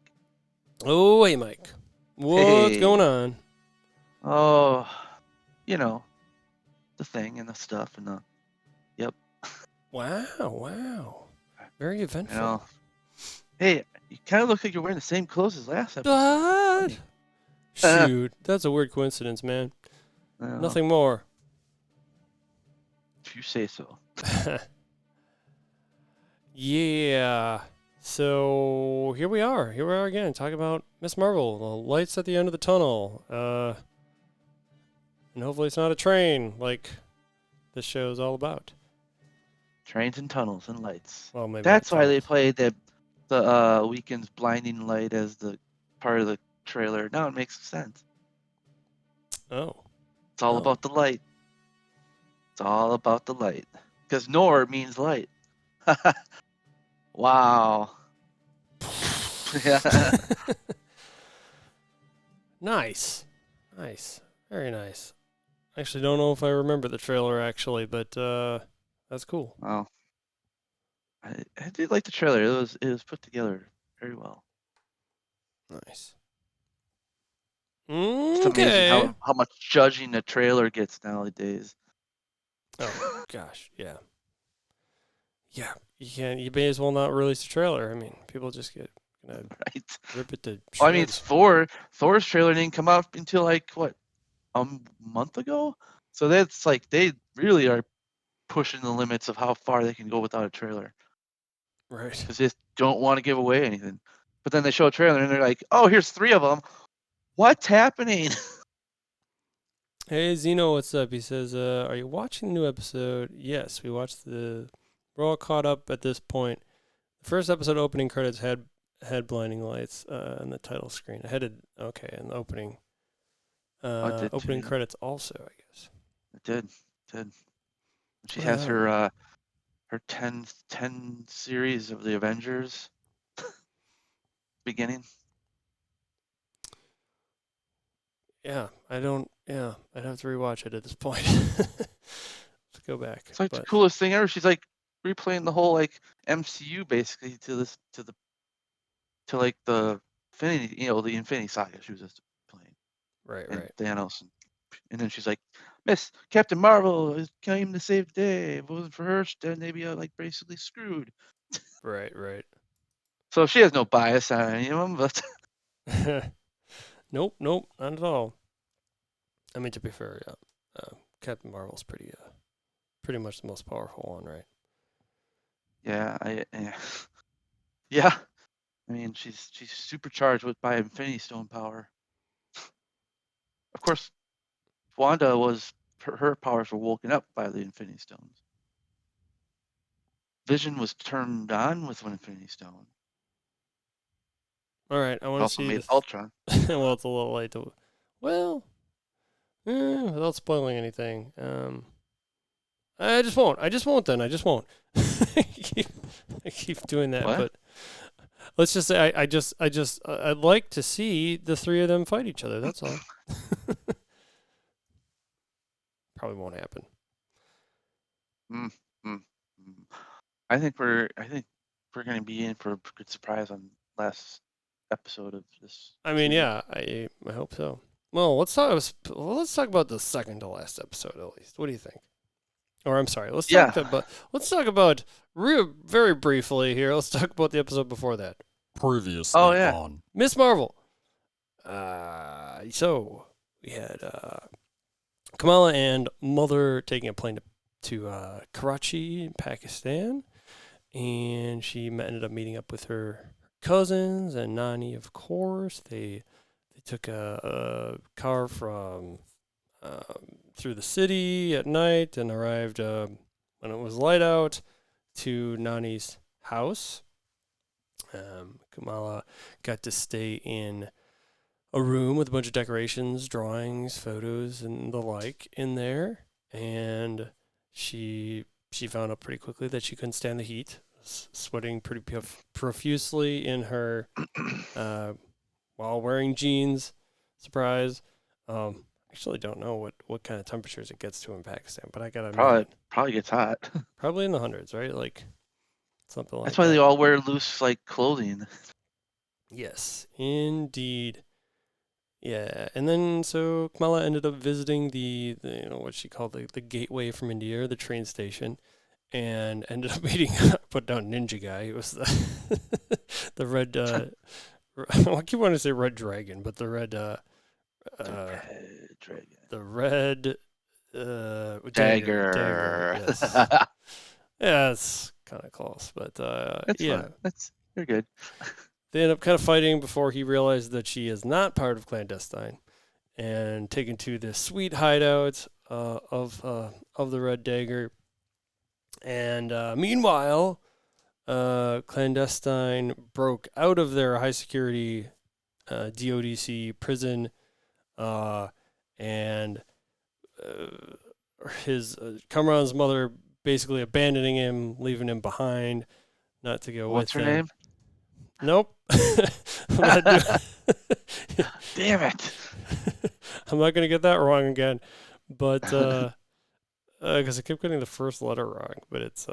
Oh, hey, Mike. What's going on? Oh, you know, the thing and the stuff and the. Yep. Wow. Very eventful. You know, hey, you kind of look like you're wearing the same clothes as last episode. What? Shoot, that's a weird coincidence, man. Nothing more. If you say so. Yeah. So here we are. Here we are again, talking about Miss Marvel, the lights at the end of the tunnel. And hopefully it's not a train like this show is all about. Trains and tunnels and lights. Well, maybe not That's why they tunnels. played the Weekend's blinding light as the part of the trailer. Now it makes sense. Oh. It's all Oh. about the light. It's all about the light. Because Nor means light. Wow. Yeah. Nice. Nice. Very nice. I actually don't know if I remember the trailer actually, but that's cool. Wow. I did like the trailer. It was put together very well. Nice. It's amazing Okay. how much judging a trailer gets nowadays. Oh gosh, yeah. Yeah, you may as well not release a trailer. I mean, people just gonna Right. rip it to Well, I mean, shreds. Thor's trailer didn't come out until like what, a month ago. So that's like they really are pushing the limits of how far they can go without a trailer Right. because they don't want to give away anything. But then they show a trailer and they're like, "Oh, here's 3 of them. What's happening?" Hey Zeno, what's up? He says, "Are you watching the new episode?" Yes, we watched the. We're all caught up at this point. The first episode opening credits had blinding lights on the title screen. I had okay, and the opening Oh, it did too. opening Yeah. credits also, I guess. It did. She has Well, her 10 series of the Avengers beginning. yeah, I don't. Yeah, I'd have to rewatch it at this point. Let's go back. It's like the But coolest thing ever. She's like replaying the whole like MCU basically to like the Infinity, the Infinity Saga she was just playing, and right. Thanos, and then she's like, Miss Captain Marvel came to save the day. If it wasn't for her, then they'd be like basically screwed. Right. So she has no bias on any of them, but Nope, not at all. I mean, to be fair, yeah, Captain Marvel's pretty much the most powerful one, right? yeah. I mean, she's supercharged by Infinity Stone power. Of course, Wanda was her powers were woken up by the Infinity Stones. Vision was turned on with an Infinity Stone. All right, I want to Also see made this. Ultron. Well, it's a little late to. Well, without spoiling anything. I just won't. I just won't. Then I just won't. I keep doing that, What? but let's just say I'd like to see the 3 of them fight each other. That's all. Probably won't happen. Mm, mm, mm. I think we're going to be in for a good surprise on last episode of this I mean, series. yeah, I hope so. Well, let's talk about the second to last episode at least. What do you think? Or I'm sorry, Yeah. let's talk about very briefly here. Let's talk about the episode before that. Previously Oh yeah. on Miss Marvel. So we had Kamala and Mother taking a plane to Karachi, Pakistan, and she ended up meeting up with her cousins and Nani, of course. They took a car from through the city at night and arrived when it was light out to Nani's house. Kamala got to stay in a room with a bunch of decorations, drawings, photos, and the like in there, and she found out pretty quickly that she couldn't stand the heat, sweating pretty profusely in her while wearing jeans. Surprise. Actually don't know what kind of temperatures it gets to in Pakistan, but I gotta imagine Probably gets hot. probably in the hundreds, right? Like something That's like why they that. all wear loose like clothing. Yes, indeed. Yeah, and then so Kamala ended up visiting the what she called the gateway from India, the train station, and ended up meeting put down ninja guy. It was the red. I keep wanting to say red dragon, but the red. Red dragon. The red dagger. Dagger. Yes. Yeah, it's kind of close, but That's yeah. fun. That's You're good. They end up kind of fighting before he realizes that she is not part of Clan Destine, and taken to this sweet hideout of the Red Dagger. And meanwhile, Clandestine broke out of their high security D.O.D.C prison, uh, and his Kamran's mother basically abandoning him, leaving him behind, not to go What's with her them. name? Nope. I'm not doing. Damn it. I'm not gonna get that wrong again, but because I kept getting the first letter wrong. But it's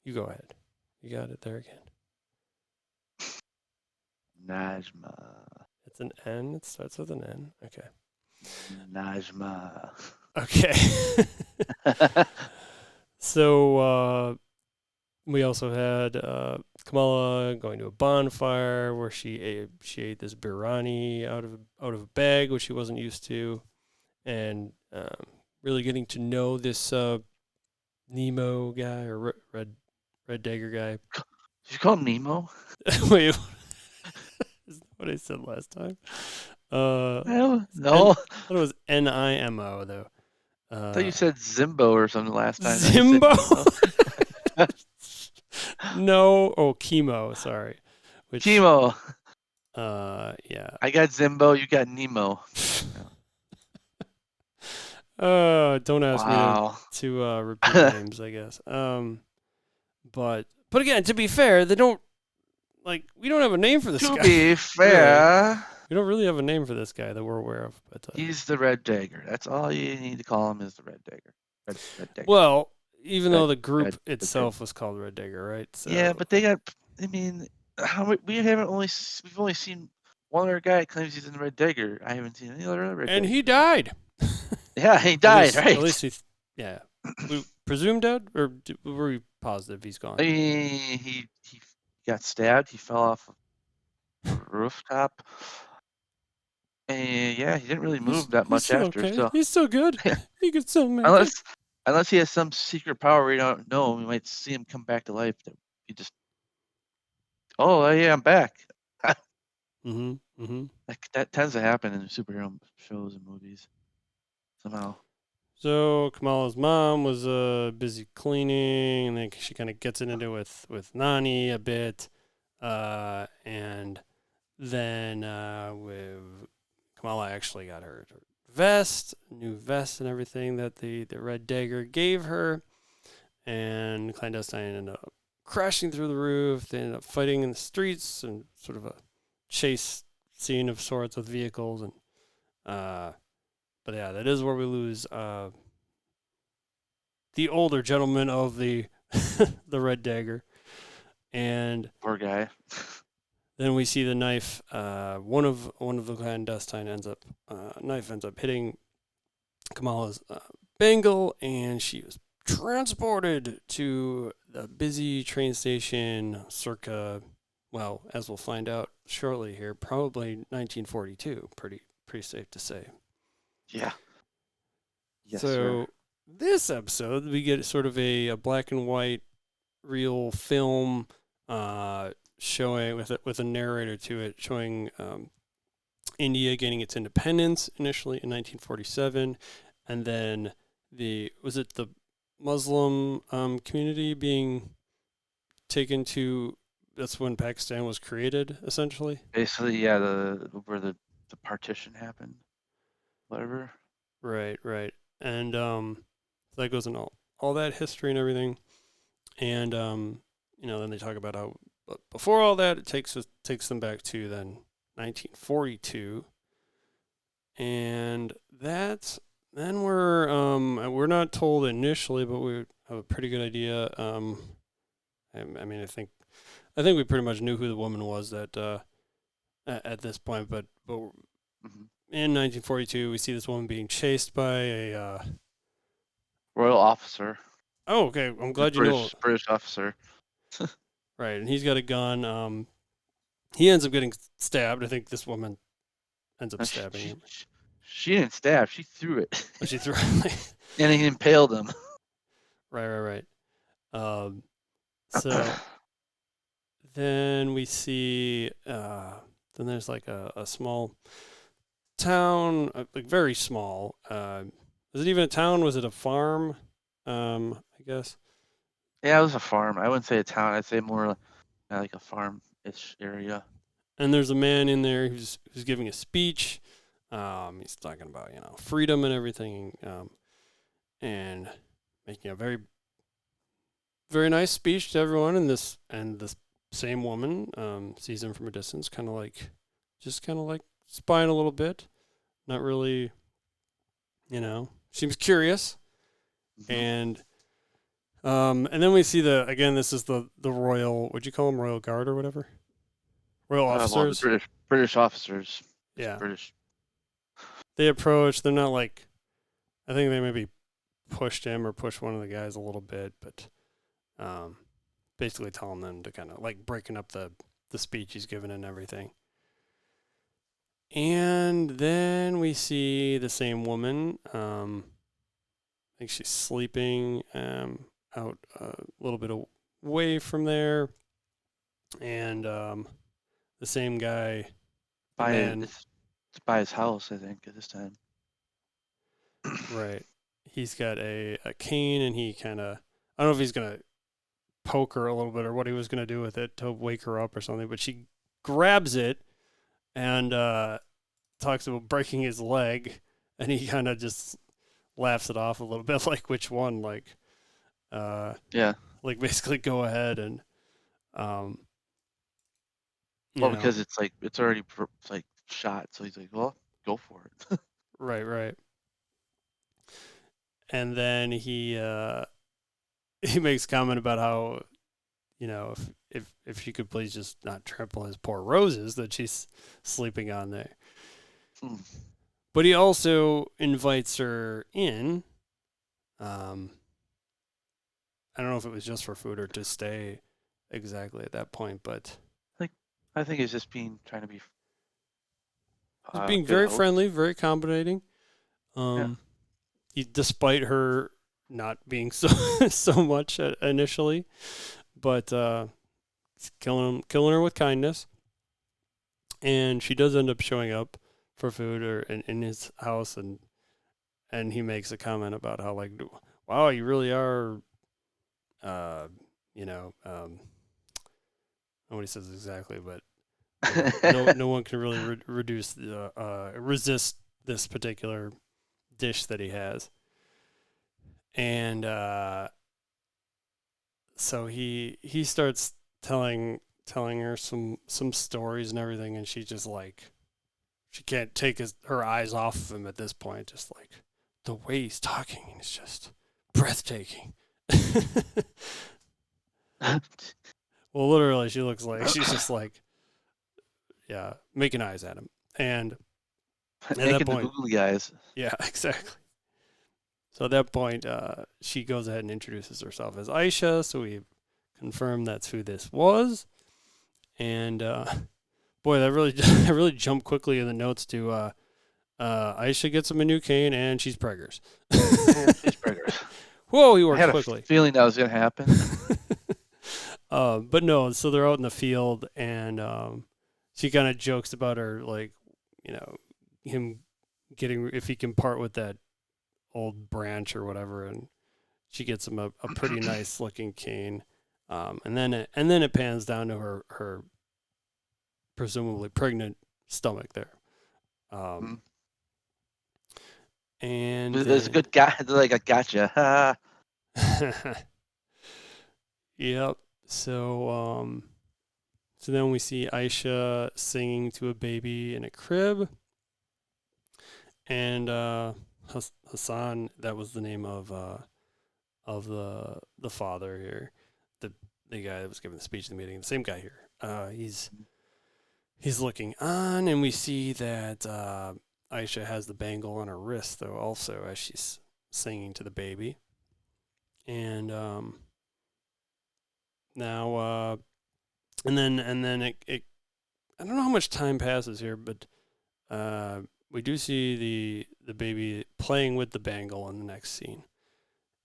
you go ahead. You got it there again. Najma. It's an N. It starts with an N. Okay. Najma. Okay. So we also had Kamala going to a bonfire where she ate this biryani out of a bag, which she wasn't used to, and really getting to know this Nemo guy or Red Dagger guy. Did you call him Nemo? Wait, is that what I said last time? No. I No. thought it was Nimo though. I thought you said Zimbo or something last time. Now you said Zimbo. Nemo. No, chemo. Sorry. Which Chemo. yeah. I got Zimbo. You got Nemo. Don't ask me Wow. to repeat names. I guess. But again, to be fair, they don't we don't have a name for this To guy. be Really. fair, We don't really have a name for this guy that we're aware of. But he's the Red Dagger. That's all you need to call him is the Red Dagger. Red Dagger. well, even though Red- the group Red itself was called Red Dagger, right? So Yeah, but they got. I mean, we've only seen one other guy claims he's in the Red Dagger. I haven't seen any other Red and Dagger. he died. Yeah, he died. Right. At least yeah. We presume dead, or were we positive he's gone? I mean, he got stabbed. He fell off a rooftop. And yeah, he didn't really move that He's much still after. okay. So He's still good. yeah, He could still make it. unless he has some secret power we don't know, we might see him come back to life. That he just, oh yeah, I'm back. That tends to happen in superhero shows and movies somehow. So Kamala's mom was busy cleaning, and then she kind of gets into it with Nani a bit, and then Kamala actually got her new vest and everything that the Red Dagger gave her, and Clan Destine ended up crashing through the roof. They ended up fighting in the streets and sort of a chase scene of sorts with vehicles, and but yeah, that is where we lose the older gentleman of the the Red Dagger, and Poor guy. then we see the knife. One of the Clan Destine ends up hitting Kamala's bangle, and she was transported to the busy train station circa, well, as we'll find out shortly here, probably 1942. Pretty safe to say. Yeah. Yes, So sir. this episode, we get sort of a black and white real film showing with a narrator to it, showing India gaining its independence initially in 1947, and then the Muslim community being taken to. That's when Pakistan was created, essentially. Basically, yeah, where the partition happened, whatever. Right, and that goes in all that history and everything, and then they talk about how, but before all that, it takes them back to then 1942, and then we're not told initially, but we have a pretty good idea. I mean, I think we pretty much knew who the woman was that at this point, but Mm-hmm. in 1942, we see this woman being chased by a Royal officer. Oh, okay. I'm glad you know. British officer. Right, and he's got a gun. He ends up getting stabbed. I think this woman ends up stabbing him. She didn't stab. She threw it. But she threw it. And he impaled him. Right. So then we see then there's like a small town, like very small. Is it even a town? Was it a farm? I guess. Yeah, it was a farm. I wouldn't say a town. I'd say more like a farm-ish area. And there's a man in there who's giving a speech. He's talking about freedom and everything, and making a very very nice speech to everyone. And this same woman sees him from a distance, just kind of like spying a little bit, not really, seems curious. Hmm. And then we see again. This is the royal. What'd you call them? Royal Guard or whatever. Royal Well, the officers. British officers, it's Yeah, British. they approach. They're not like. I think they maybe pushed him or pushed one of the guys a little bit, but um, basically telling them to kind of like breaking up the speech he's given and everything. And then we see the same woman. I think she's sleeping out a little bit away from there, and the same guy, the By man, it's by his house, I think, at this time. right? He's got a cane, and he kind of I don't know if he's gonna poke her a little bit or what he was gonna do with it to wake her up or something, but she grabs it and talks about breaking his leg, and he kind of just laughs it off a little bit, like which one, uh, Yeah. like basically go ahead and um, you Well, know, because it's already like shot, so he's like, well, go for it. right, right, and then he makes a comment about how if she could please just not trample his poor roses that she's sleeping on there. Hmm. But he also invites her in. Um, I don't know if it was just for food or to stay exactly at that point, but Like, I think he's just trying to be he's a being good very host. friendly, very accommodating. Yeah. Um, despite her not being so so much initially, but killing her with kindness, and she does end up showing up for food or in his house, and he makes a comment about how like, wow, you really are, uh, you know, nobody says exactly, but no one can really resist this particular dish that he has, and so he starts telling her some stories and everything, and she just like she can't take her eyes off of him at this point. Just like the way he's talking is just breathtaking. Well, literally, she looks like she's just like yeah, making eyes at him, and at that Making the point, googly eyes. yeah, exactly. So at that point, she goes ahead and introduces herself as Aisha. So we confirm that's who this was, and boy, that really that really jumped quickly in the notes to Aisha gets him a new cane and she's preggers. And cheeseburgers. Whoa, he I worked had a quickly. feeling that was gonna happen. But no, so they're out in the field, and she kind of jokes about her, like, you know, him getting if he can part with that old branch or whatever, and she gets him a pretty nice looking cane. And then it pans down to her presumably pregnant stomach there. Um, Mm. and It's a then, good guy. Like, I gotcha. yep. So then we see Aisha singing to a baby in a crib, and Hassan, that was the name of the father here, the the guy that was giving the speech in the meeting, the same guy here. He's looking on, and we see that Aisha has the bangle on her wrist, though, also as she's singing to the baby. And now, and then it I don't know how much time passes here, but we do see the baby playing with the bangle in the next scene.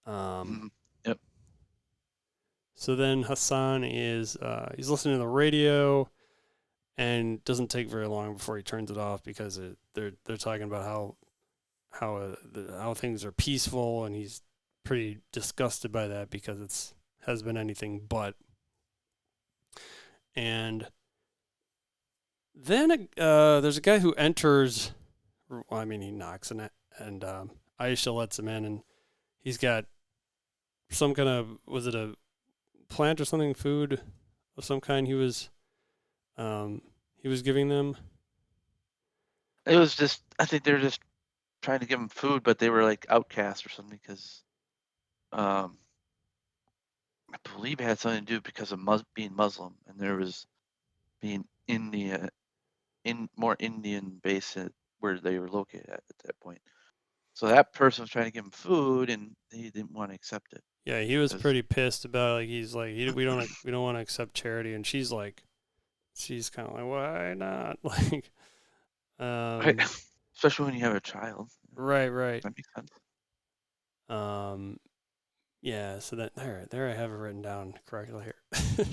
Um, Mm. Yep. So then Hassan is he's listening to the radio, and doesn't take very long before he turns it off because they're talking about how things are peaceful, and he's pretty disgusted by that because it's has been anything but. And then there's a guy who enters. Well, I mean, he knocks and Aisha lets him in, and he's got some kind of, was it a plant or something, food of some kind he was giving them. It was just, I think they were just trying to give them food, but they were like outcasts or something because um, I believe it had something to do because of being Muslim, and there was being in more Indian base where they were located at that point. So that person was trying to give him food, and he didn't want to accept it Yeah, he was because pretty pissed about it. Like he's like we don't want to accept charity, and she's kind of like, why not? Like right, um especially when you have a child. right. That makes sense. Um yeah, so that there I have it written down correctly here.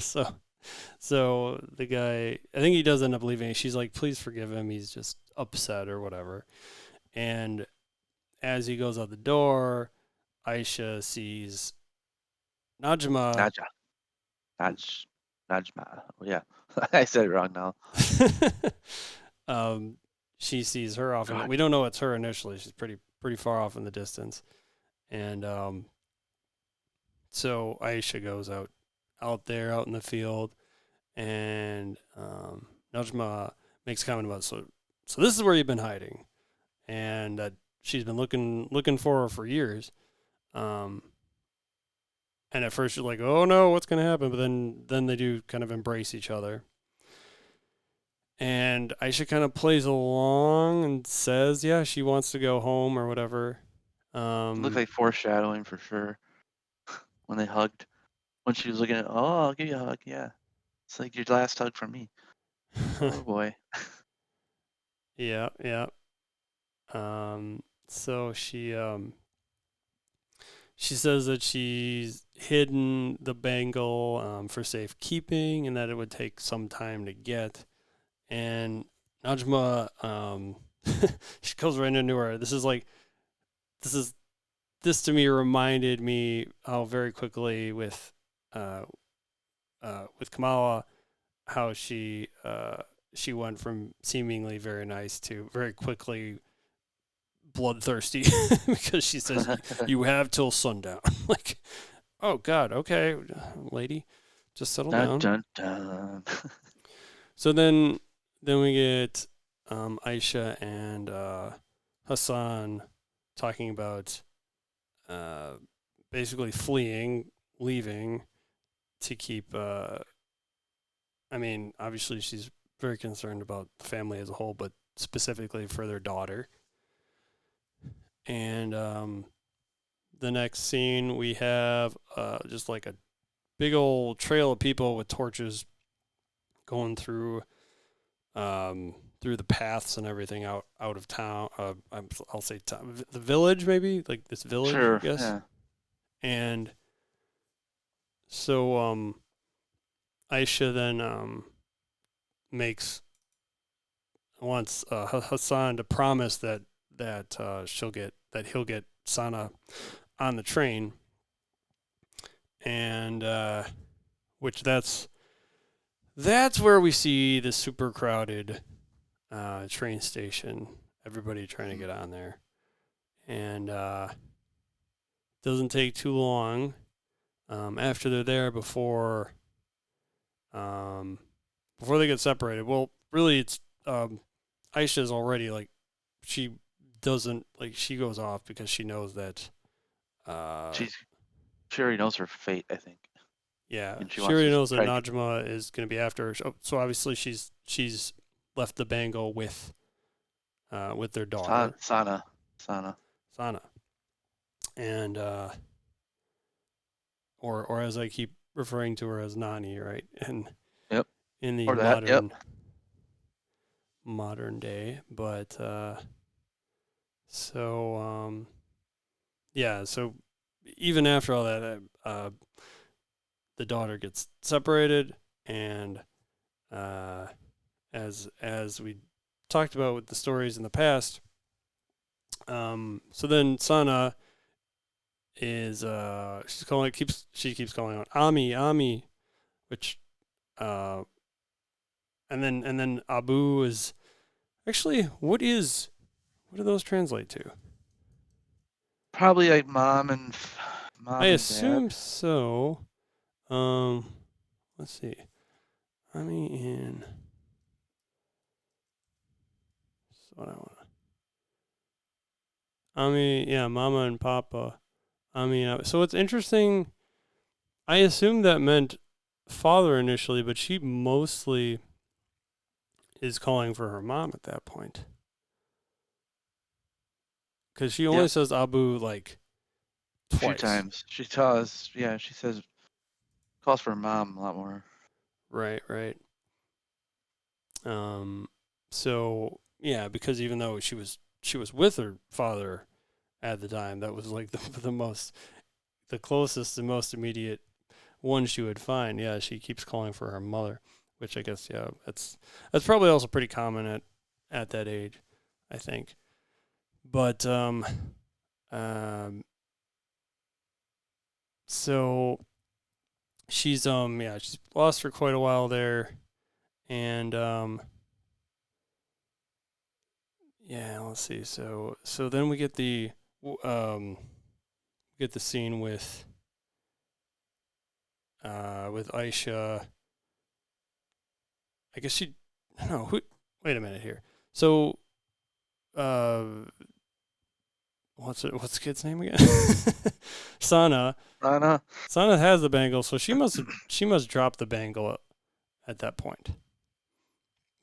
So the guy, I think he does end up leaving. She's like, please forgive him. He's just upset or whatever. And as he goes out the door, Aisha sees Najma. Naja, Naj, Najma. Oh, yeah, I said it wrong now. um, she sees her off, and God, we don't know it's her initially. She's pretty far off in the distance, and so Aisha goes out there out in the field, and Najma makes a comment about so this is where you've been hiding, and that she's been looking for her for years. Um, and at first you're like, oh no, what's gonna happen? But then they do kind of embrace each other. And Aisha kind of plays along and says, yeah, she wants to go home or whatever. it looked like foreshadowing for sure when they hugged. When she was looking at, oh, I'll give you a hug. Yeah, it's like your last hug from me. Oh boy. yeah. So she says that she's hidden the bangle for safekeeping and that it would take some time to get. And Najma, she goes right into her. This is this to me reminded me how very quickly uh, with Kamala, how she went from seemingly very nice to very quickly bloodthirsty because she says you have till sundown. Like, oh God, okay, lady, just settle Dun down. dun dun. So then we get Aisha and Hassan talking about basically fleeing, leaving to keep. I mean, obviously she's very concerned about the family as a whole, but specifically for their daughter. And the next scene we have just like a big old trail of people with torches going through the paths and everything out of town. I'll say the village, maybe like this village, I Sure, guess. yeah. And so Aisha then makes wants Hassan to promise that he'll get Sana on the train, and which that's where we see the super crowded train station. Everybody trying to Mhm. get on there, and doesn't take too long after they're there before they get separated. Well, really, it's Aisha's already like she doesn't like she goes off because she knows that She's she already knows her fate, I think, yeah, and she she wants already to knows that try to get Najma is going to be after her. So obviously she's left the bangle with their daughter Sana. Sana, and or as I keep referring to her as Nani, right? And Yep. in the Or that. Yep. modern day, but so yeah, so even after all that, the daughter gets separated, and uh, as we talked about with the stories in the past, so then Sana is she keeps calling out Ami, which uh, and then Abu is actually what do those translate to? Probably like I mom and dad. assume so. Um, let's see. Ami in what I want. Ami, yeah, Mama and Papa. Ami. So it's interesting. I assume that meant father initially, but she mostly is calling for her mom at that point because she only Yep. says Abu like A few twice. times. She tells, yeah, she says, calls for mom a lot more. Right, right. Um, so yeah, because even though she was with her father at the time, that was like the closest and most immediate one she would find. Yeah, she keeps calling for her mother, which I guess yeah, that's probably also pretty common at that age, I think. But um, so she's lost for quite a while there, and yeah, let's see. So then we get the scene with Aisha. I guess she no who. Wait a minute here. So uh, what's the kid's name again? Sana. Anna? Sana has the bangle, so she must drop the bangle at that point.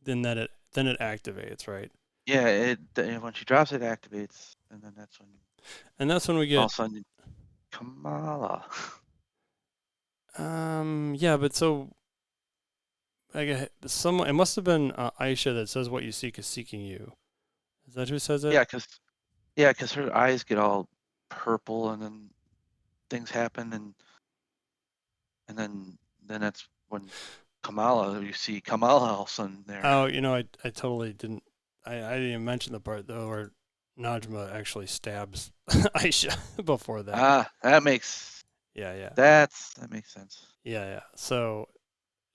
Then it activates, right? Yeah, when she drops it, activates, and then that's when And that's when we all get of a sudden, Kamala. yeah, but so I guess someone it must have been Aisha that says what you seek is seeking you. Is that who says it? Yeah, yeah, 'cause her eyes get all purple, and then things happen, and then that's when Kamala, you see Kamala all of a sudden there. Oh, I totally didn't. I didn't even mention the part though where Najma actually stabs Aisha before that. Ah, Yeah, yeah, that makes sense. yeah, yeah. So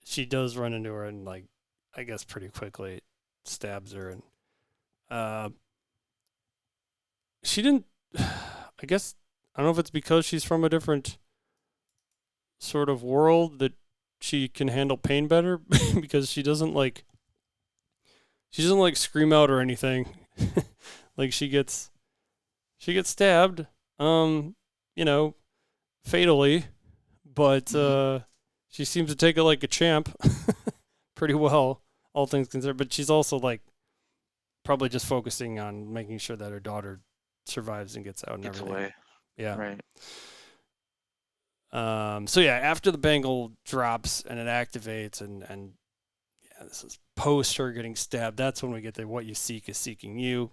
she does run into her and like, I guess pretty quickly stabs her and uh, she didn't. I guess I don't know if it's because she's from a different sort of world that she can handle pain better because she doesn't like scream out or anything. Like she gets stabbed, um, you know, fatally, but Hmm. she seems to take it like a champ, pretty well, all things considered. But she's also like probably just focusing on making sure that her daughter survives and gets out and Gets everything. away. Yeah. Right. So yeah, after the bangle drops and it activates, and yeah, this is post her getting stabbed. That's when we get the what you seek is seeking you,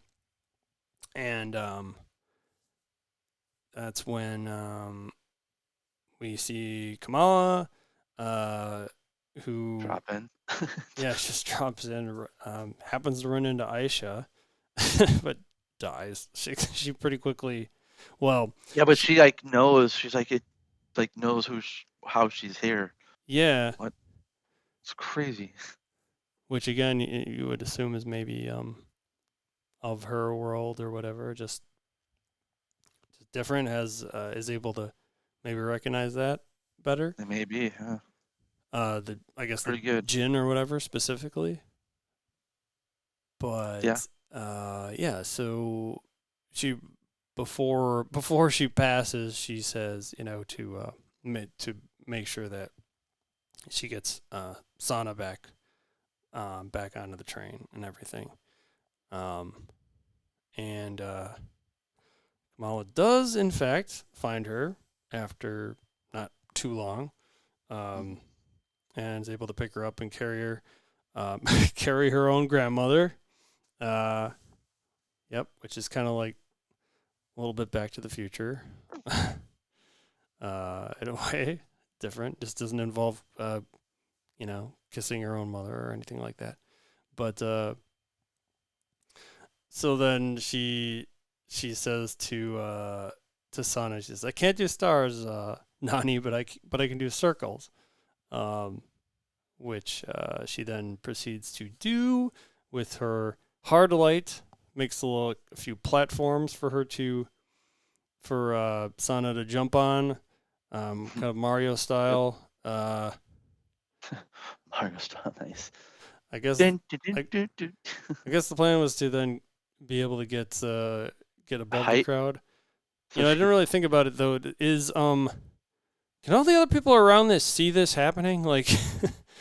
and that's when we see Kamala, uh, who Drop in. yeah just drops in, happens to run into Aisha, but dies. She pretty quickly, well, Yeah, but she, she like knows. She's like it, like knows how she's here. yeah, What? It's crazy. which again you would assume is maybe of her world or whatever, just different, has is able to maybe recognize that better. It may be. Huh? The I guess the Pretty good. Jin or whatever specifically, Yeah. but yeah. So she before she passes, she says to make sure that she gets Sana back onto the train and everything. Um, and Kamala does in fact find her after not too long, Mhm. um, and is able to pick her up and carry her own grandmother. Uh, yep, which is kind of like a little bit Back to the Future, in a way, different. This doesn't involve kissing her own mother or anything like that. But so then she says to Sana, she says, "I can't do stars, Nani, but I can do circles." Um, which she then proceeds to do with her hard light. Makes a few platforms for Sana to jump on, kind of Mario style. Mario style, nice. I guess Dun, dun, dun, I, dun, dun. I guess the plan was to then be able to get above the Height. crowd. So I she didn't really think about it though. Is can all the other people around this see this happening? Like,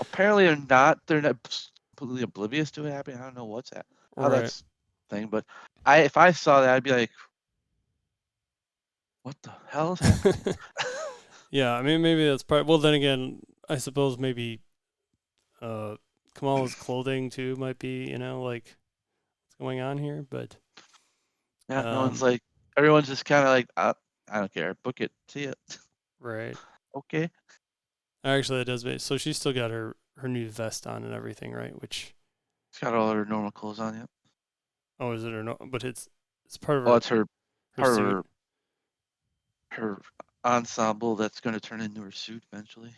apparently they're not completely oblivious to it happening. I don't know how right? that's thing, but if I saw that, I'd be like, what the hell is happening? Yeah, I mean maybe that's part. Well, then again, I suppose maybe uh, Kamala's clothing too might be like what's going on here, but Yeah, no one's like, everyone's just kind of like, I don't care, book it, see it. right. Okay. Actually, that does make so she's still got her new vest on and everything, right? Which She's got all her normal clothes on, yeah. oh, is it or no? But it's part of Oh, her it's her her part of suit. her ensemble that's going to turn into her suit eventually.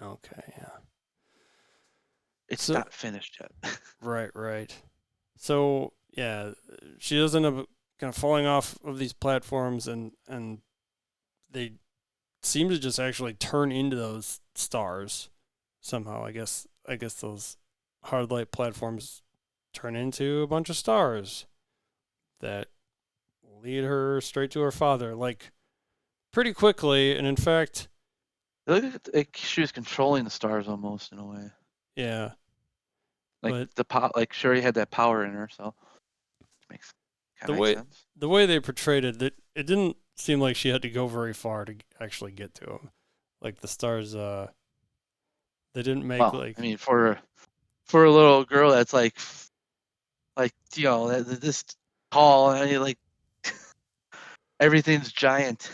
Okay, yeah. It's So not finished yet. right. So yeah, she does end up kind of falling off of these platforms, and they seem to just actually turn into those stars somehow. I guess those hard light platforms turn into a bunch of stars that lead her straight to her father, like pretty quickly. And in fact, It looked like she was controlling the stars almost in a way. yeah, Like but like Sherry had that power in her, so it makes kind the of makes way sense. the way they portrayed it, it didn't seem like she had to go very far to actually get to him. Like the stars, they didn't make Well, like I mean, for a little girl that's this tall and like everything's giant.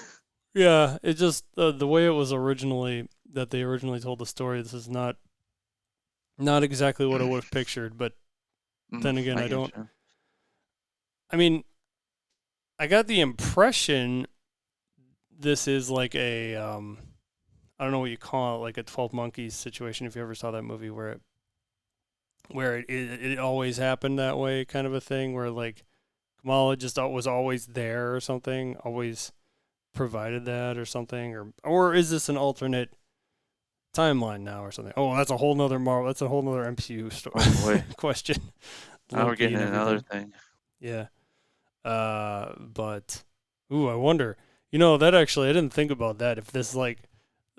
yeah. It just the way it was originally that they originally told the story. This is not exactly what I would have pictured. But then again, I I get don't. you. I mean, I got the impression this is like a I don't know what you call it, like a 12 Monkeys situation. If you ever saw that movie where it always happened that way, kind of a thing, where like Kamala just was always there or something, always provided that or something, or is this an alternate timeline now or something? Oh, that's a whole nother Marvel. That's a whole nother MCU Oh boy, question. now we're Loki getting and another everything. thing. Yeah. But ooh, I wonder. That actually I didn't think about that. If this like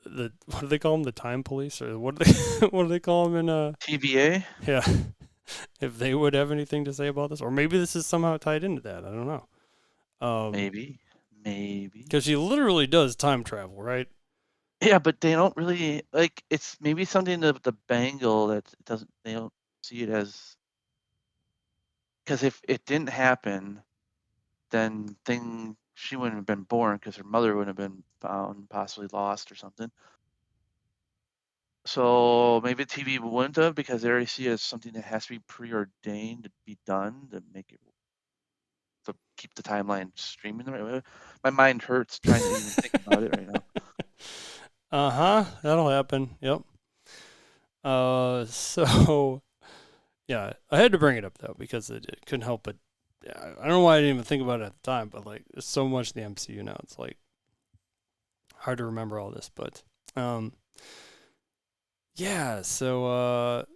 the what do they call them? The time police or what do they what do they call them in TVA? yeah. If they would have anything to say about this, or maybe this is somehow tied into that. I don't know. Maybe, maybe. Because she literally does time travel, right? Yeah, but they don't really like. It's maybe something to the bangle that it doesn't. They don't see it as, because if it didn't happen, then she wouldn't have been born because her mother would have been found, possibly lost or something. So maybe TV wouldn't have, because they already see it as something that has to be preordained to be done to make it, to keep the timeline streaming the right way. My mind hurts trying to even think about it right now. That'll happen. Yep. So yeah, I had to bring it up though because it couldn't help but. Yeah, I don't know why I didn't even think about it at the time, but like, there's so much in the MCU now. It's like hard to remember all this, but yeah. So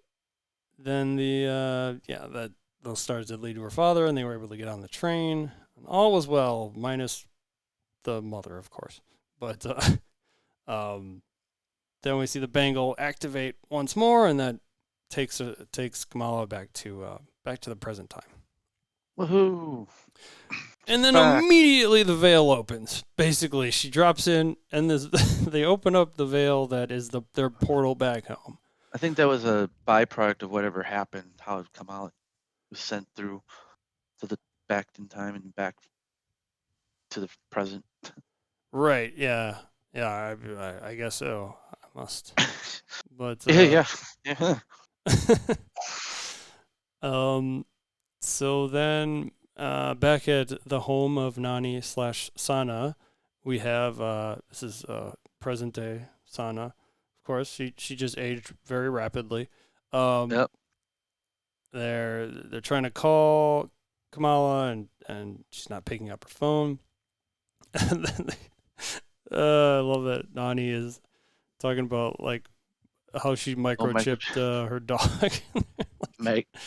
then that those stars did lead to her father, and they were able to get on the train, and all was well, minus the mother, of course. But um, then we see the bangle activate once more, and that takes Kamala back to the present time. Woohoo! And then Back. immediately the veil opens. Basically, she drops in, and they open up the veil that is their portal back home. I think that was a byproduct of whatever happened, how it come out. It was sent through to the back in time and back to the present. Right? Yeah. Yeah, I guess so. I must. But Yeah, yeah, yeah. um, so then back at the home of Nani slash Sana, we have this is present day Sana. Of course, she just aged very rapidly. Um, Yep. they're trying to call Kamala and she's not picking up her phone. And then I love that Nani is talking about like how she Oh, Michael, microchipped her dog.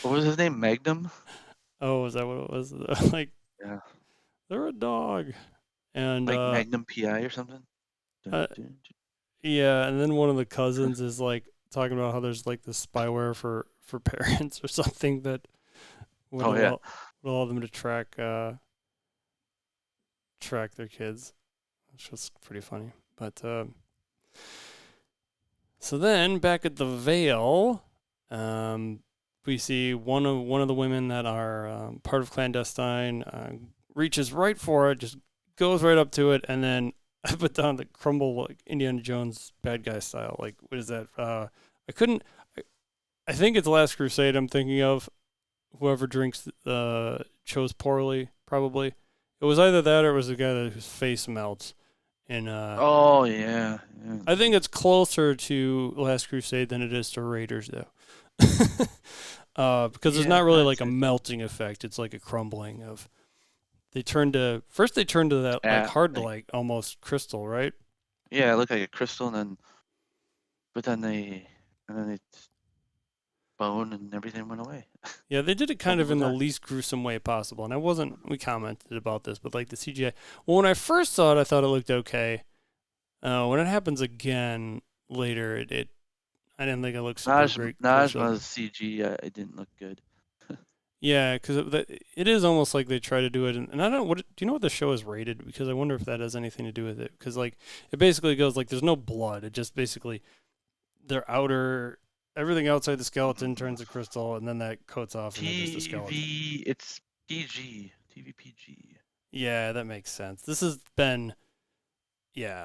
What was his name? Magnum. Oh, is that what it was? Like Yeah, they're a dog, and like Magnum PI or something. Dun, uh, dun, dun. yeah, and then one of the cousins is like talking about how there's like this spyware for parents or something that would Oh yeah. allow them to track their kids, which was pretty funny. But so then back at the Vale, um, we see one of the women that are part of Clan Destine reaches right for it, just goes right up to it, and then I put down the crumble like Indiana Jones bad guy style. Like what is that? I couldn't. I think it's Last Crusade. I'm thinking of whoever drinks chose poorly. Probably it was either that or it was the guy whose face melts. And Oh yeah. Yeah. I think it's closer to Last Crusade than it is to Raiders, though. Because there's Yeah, not really I'd like a say melting effect. It's like a crumbling of. They turned to that like hard like like almost crystal, right? yeah, it looked like a crystal, but then they bone and everything went away. Yeah, they did it No kind of people in the died. least gruesome way possible. And I wasn't. We commented about this, but like the CGI. Well, when I first saw it, I thought it looked okay. When it happens again later, it I didn't think it looked super great close up. Najma's CG, it didn't look good. Yeah, because it is almost like they try to do it, and I don't know what. Do you know what the show is rated? Because I wonder if that has anything to do with it. Because like it basically goes like there's no blood. It just basically their outer everything outside the skeleton turns to crystal, and then that coats off, and they're just a skeleton. It's PG, TV PG. Yeah, that makes sense. This has been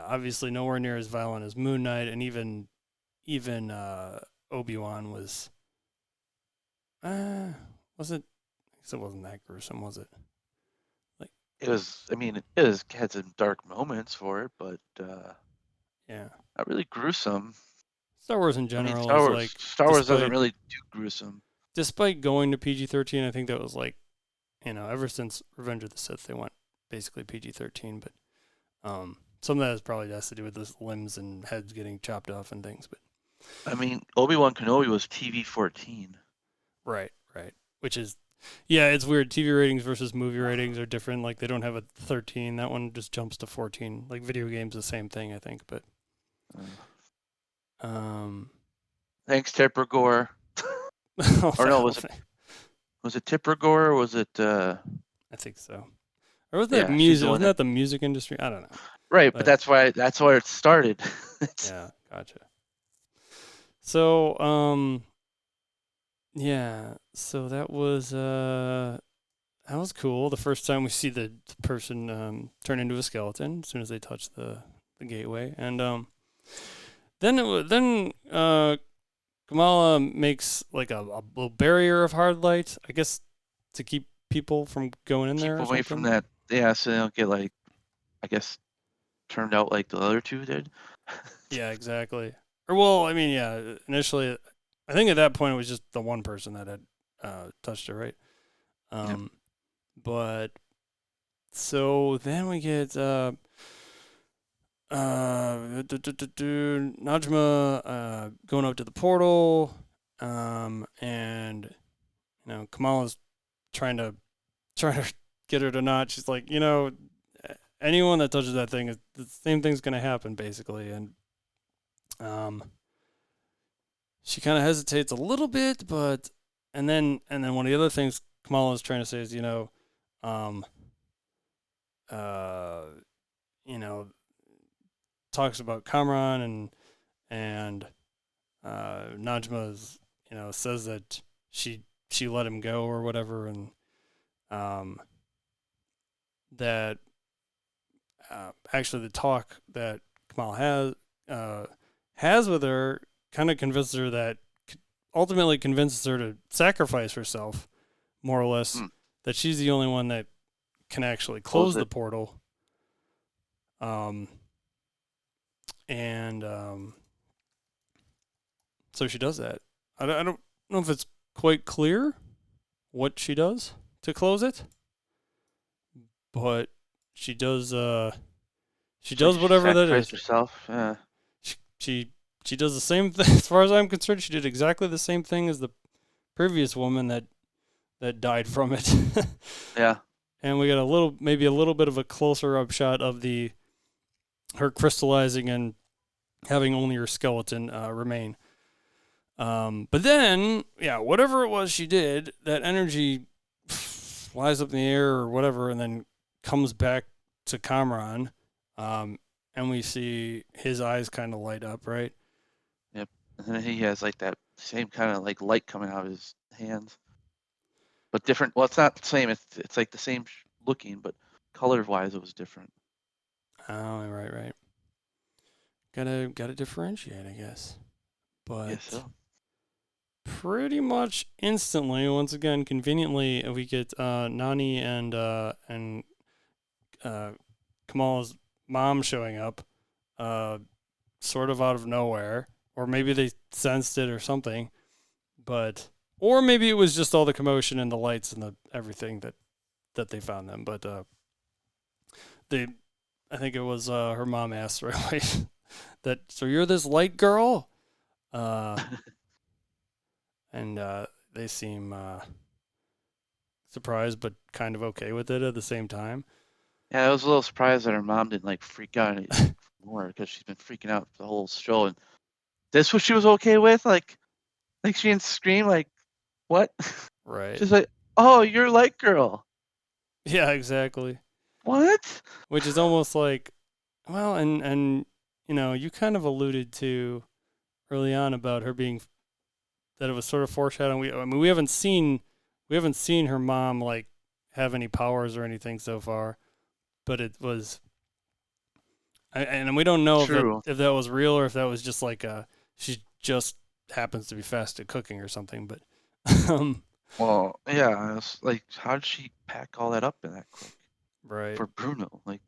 obviously nowhere near as violent as Moon Knight, and even Obi-Wan uh was it? I guess it wasn't that gruesome, was it? Like I mean, it had some dark moments for it, but yeah. not really gruesome. Star Wars in I mean, general is like, Star Wars doesn't despite really do gruesome. despite going to PG-13, I think that was like, ever since Revenge of the Sith, they went basically PG-13. But some of that probably has to do with the limbs and heads getting chopped off and things. But I mean, Obi-Wan Kenobi was TV 14. right, right, which is yeah, it's weird. TV ratings versus movie ratings are different. Like they don't have a 13. That one just jumps to 14. Like video games, the same thing, I think. But Uh, um, Thanks, Tipper Gore. oh, Or that no, whole thing. was it Tipper Gore or was it I think so. Or was that yeah, she's the music? one Wasn't that that the music industry? I don't know. right, but But that's where it started. yeah, gotcha. So, yeah. So that was cool. The first time we see the person turn into a skeleton as soon as they touch the gateway, and then Kamala makes like a little barrier of hard light, I guess, to keep people from going in Keep there or away from something. that. Yeah, so they don't get like I guess turned out like the other two did. Yeah, exactly. Or well, I mean, yeah. Initially, I think at that point it was just the one person that had touched her, right? Yep. Um, but so then we get Najma going up to the portal, and Kamala's trying to trying to get her to not. She's like, anyone that touches that thing, the same thing's gonna happen basically, and um, she kind of hesitates a little bit, but and then one of the other things Kamala is trying to say is, um, uh, you know, talks about Kamran and Najma says that she let him go or whatever, and that actually the talk that Kamala has with her kind of convinces her that ultimately convinces her to sacrifice herself, more or less, Hmm. that she's the only one that can actually Close close the it. portal. Um, and so she does that. I don't know if it's quite clear what she does to close it, but she does. She It's like does she whatever that sacrificed is. herself. Yeah. She she does the same thing. As far as I'm concerned, she did exactly the same thing as the previous woman that died from it. Yeah. And we got maybe a little bit of a closer up shot of the her crystallizing and having only her skeleton remain. But then, yeah, whatever it was she did, that energy flies up in the air or whatever, and then comes back to Kamran, and we see his eyes kind of light up, right? Yep. And then he has like that same kind of like light coming out of his hands, but different. Well, it's not the same. It's like the same looking, but color wise, it was different. Oh, right. Gotta differentiate, I guess. Yes. But So. pretty much instantly, once again, conveniently, we get Nani and Kamala's mom showing up, uh, sort of out of nowhere, or maybe they sensed it or something, but or maybe it was just all the commotion and the lights and the everything that they found them. But they, I think it was her mom asked right away that so you're this light girl, uh, and they seem surprised but kind of okay with it at the same time. Yeah, I was a little surprised that her mom didn't like freak out more because she's been freaking out the whole show. And this what she was okay with? Like she didn't scream like, what? Right. She's like, oh, you're light girl. Yeah, exactly. What? Which is almost like, well, and you kind of alluded to early on about her being that it was sort of foreshadowing. I mean, we haven't seen her mom like have any powers or anything so far, but it was, and we don't know True. if that was real or if that was just like she just happens to be fast at cooking or something. But um, Well, yeah, I was like, how did she pack all that up in that quick right. for Bruno? Like,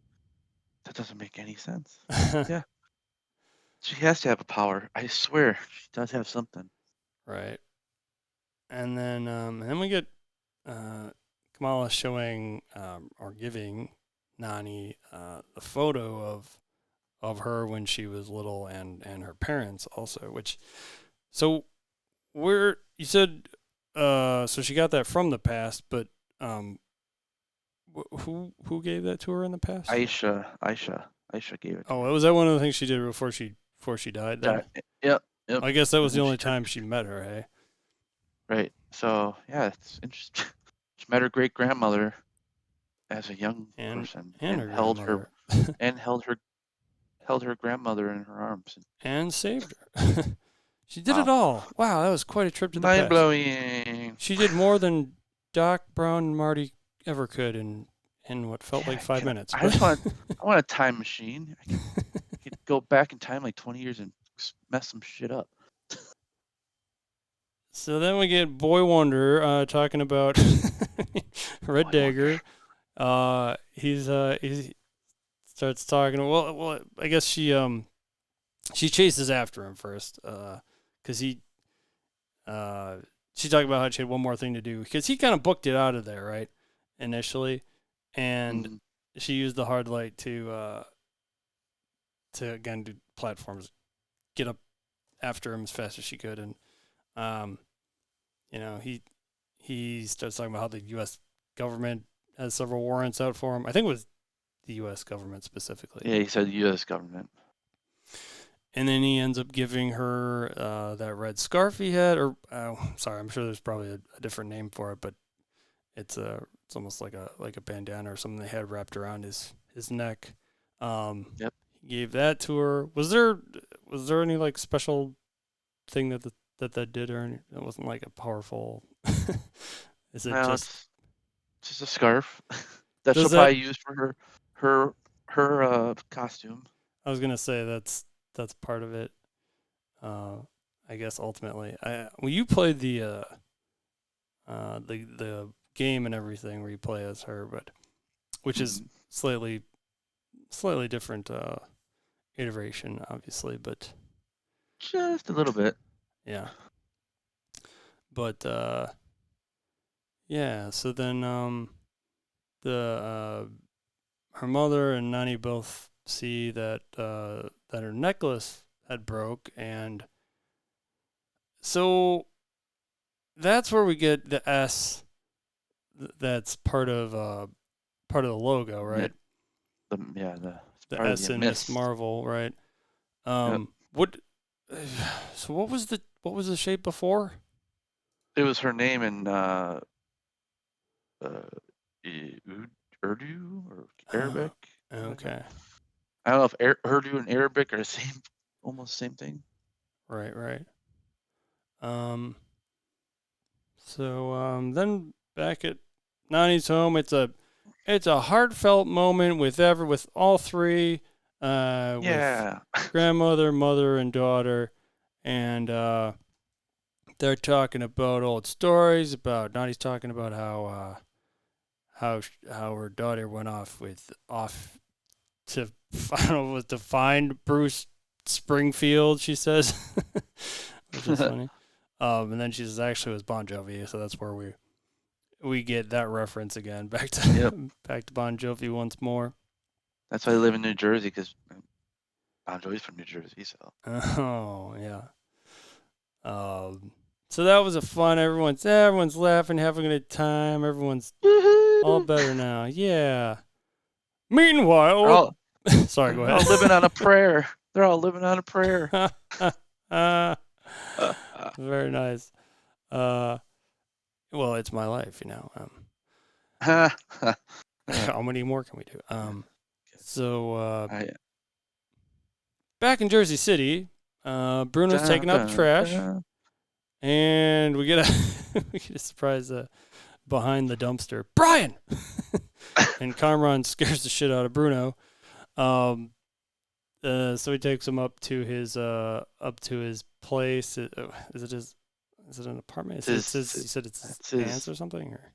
that doesn't make any sense. Yeah, she has to have a power. I swear, she does have something. Right. And then we get Kamala showing or giving Nani a photo of her when she was little and her parents also. Which so where you said so she got that from the past, but um, who gave that to her in the past? Aisha gave it to Oh, her. was that one of the things she did before she died? Then Yep, yep. I guess that was And the then only she took time she met her. Hey, right. So yeah, it's interesting. She met her great grandmother as a young and person and and her grandmother. held her grandmother in her arms. And saved her. She did it Wow, all. Wow, that was quite a trip to the mind past. blowing. She did more than Doc Brown and Marty ever could in what felt like Yeah, 5 minutes. I But just I want a time machine. I could go back in time like 20 years and mess some shit up. so then we get Boy Wonder talking about Red Boy Wonder. Dagger. He starts talking. Well, I guess she chases after him first, because he she talked about how she had one more thing to do because he kind of booked it out of there, right? Initially, and Mm, she used the hard light to again do platforms, get up after him as fast as she could, and um, he starts talking about how the U.S. government has several warrants out for him. I think it was the U.S. government specifically. yeah, he said U.S. government. And then he ends up giving her that red scarf he had, or sorry, I'm sure there's probably a different name for it, but it's almost like a bandana or something they had wrapped around his neck. Yep. He gave that to her. Was there any like special thing that did, or it wasn't like a powerful? Is it No, just it's just a scarf that she'll does that? probably use for her costume. I was gonna say that's part of it. Uh, I guess ultimately, well, you played the game and everything where you play as her, but which is Mhm. slightly different iteration, obviously, but Just a little bit. yeah. But yeah. So then the her mother and Nani both see that her necklace had broke, and so that's where we get the S. That's part of the logo, Mi- right? the it's The part of S the in Miss mist. Marvel, right? Yep. What? So what was the shape before? It was her name in uh, Urdu or Uh, Arabic, something like that. okay, I don't know if Urdu and Arabic are the same, almost same thing. right, right. Um, so then back at Nani's home, it's a heartfelt moment with all three, with Yeah. grandmother, mother, and daughter, and they're talking about old stories. About Nani's talking about how her daughter went off to I don't know, was to find Bruce Springfield. She says, which is funny. And then she says actually it was Bon Jovi, so that's where we get that reference again. Back Yep. to back to Bon Jovi once more. That's why I live in New Jersey because Bon Jovi's from New Jersey, so. Oh yeah. Um, so that was a fun. Everyone's laughing, having a good time. Everyone's all Woohoo! better now. Yeah. They're Meanwhile, all sorry, go they're ahead. all living on a prayer. They're all living on a prayer. Very nice. Uh, well, it's my life, you know. How many more can we do? So I, back in Jersey City, Bruno's dun, taking out the dun, trash, dun. and we get a we get a surprise behind the dumpster. Brian, and Kamran scares the shit out of Bruno. Um, so he takes him up to his place. Is it his? Is it an apartment? It's his. You said it's his That's aunt's his or something, or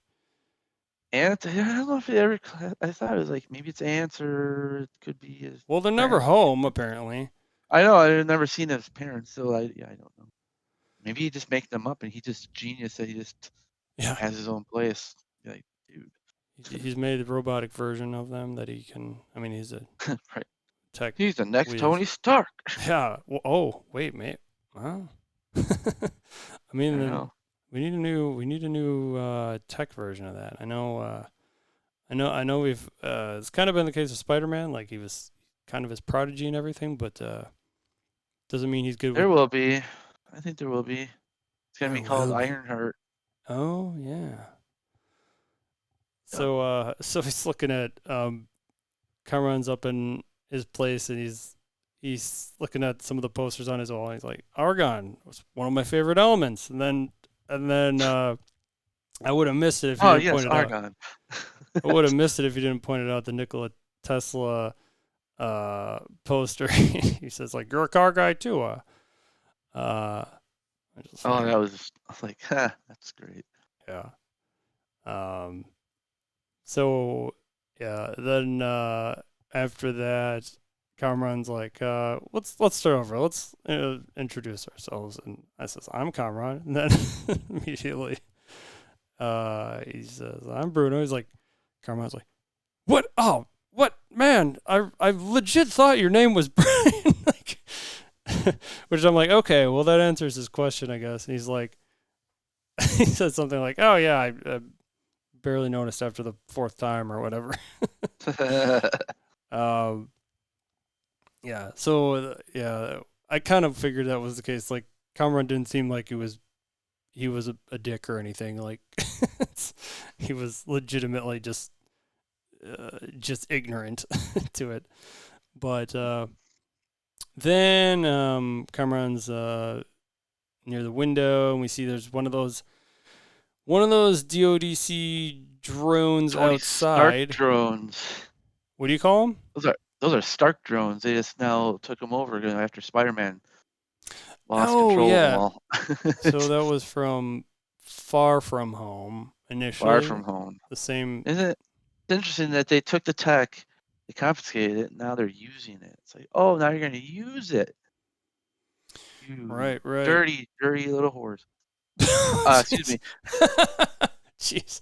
aunt. I don't know if it ever. I thought it was like maybe it's aunts or it could be his well, they're never parents. home apparently. I know. I've never seen his parents, so I don't know. Maybe he just make them up, and he just genius that he just Yeah, has his own place. You're like, dude, he's made a robotic version of them that he can. I mean, he's a right? tech He's the next whiz. Tony Stark. Yeah. Well, oh, wait, mate. Wow. I mean, I then know. we need a new tech version of that. I know. We've it's kind of been the case with Spider-Man. Like he was kind of his prodigy and everything, but doesn't mean he's good with. There will be. I think there will be. It's gonna There be called will be. Ironheart. Oh yeah. Yep. So he's looking at Cameron's up in his place and he's looking at some of the posters on his wall. And he's like, Argon was one of my favorite elements, and then I would have missed it if you Oh didn't yes, point it out. Argon. I would have missed it if you didn't point it out. The Nikola Tesla poster. He says like, "You're a car guy too." Which is Oh, funny. that was. I was like, ha, that's great. Yeah. Um. So yeah. Then after that, Kamran's like, let's start over. Let's introduce ourselves. And I says, I'm Kamran. And then immediately, he says, I'm Bruno. He's like, Kamran's like, what? Oh, what? Man, I legit thought your name was Brian. Like, which I'm like, okay, well that answers his question, I guess. And he's like, he said something like, oh yeah, I barely noticed after the fourth time or whatever. Um, yeah. So yeah, I kind of figured that was the case. Like, Cameron didn't seem like he was a dick or anything. Like, he was legitimately just ignorant to it. But then Cameron's near the window, and we see there's one of those D.O.D.C drones Tony Stark outside. drones. What do you call them? Those are. those are Stark drones. They just now took them over after Spider-Man lost Oh control of them yeah. all. So that was from Far From Home Far initially. From Home. The same. Isn't it interesting that they took the tech, they confiscated it, and now they're using it? It's like, oh, now you're going to use it. You Right. Right. dirty, dirty little whores. Excuse Jeez. me. Jeez.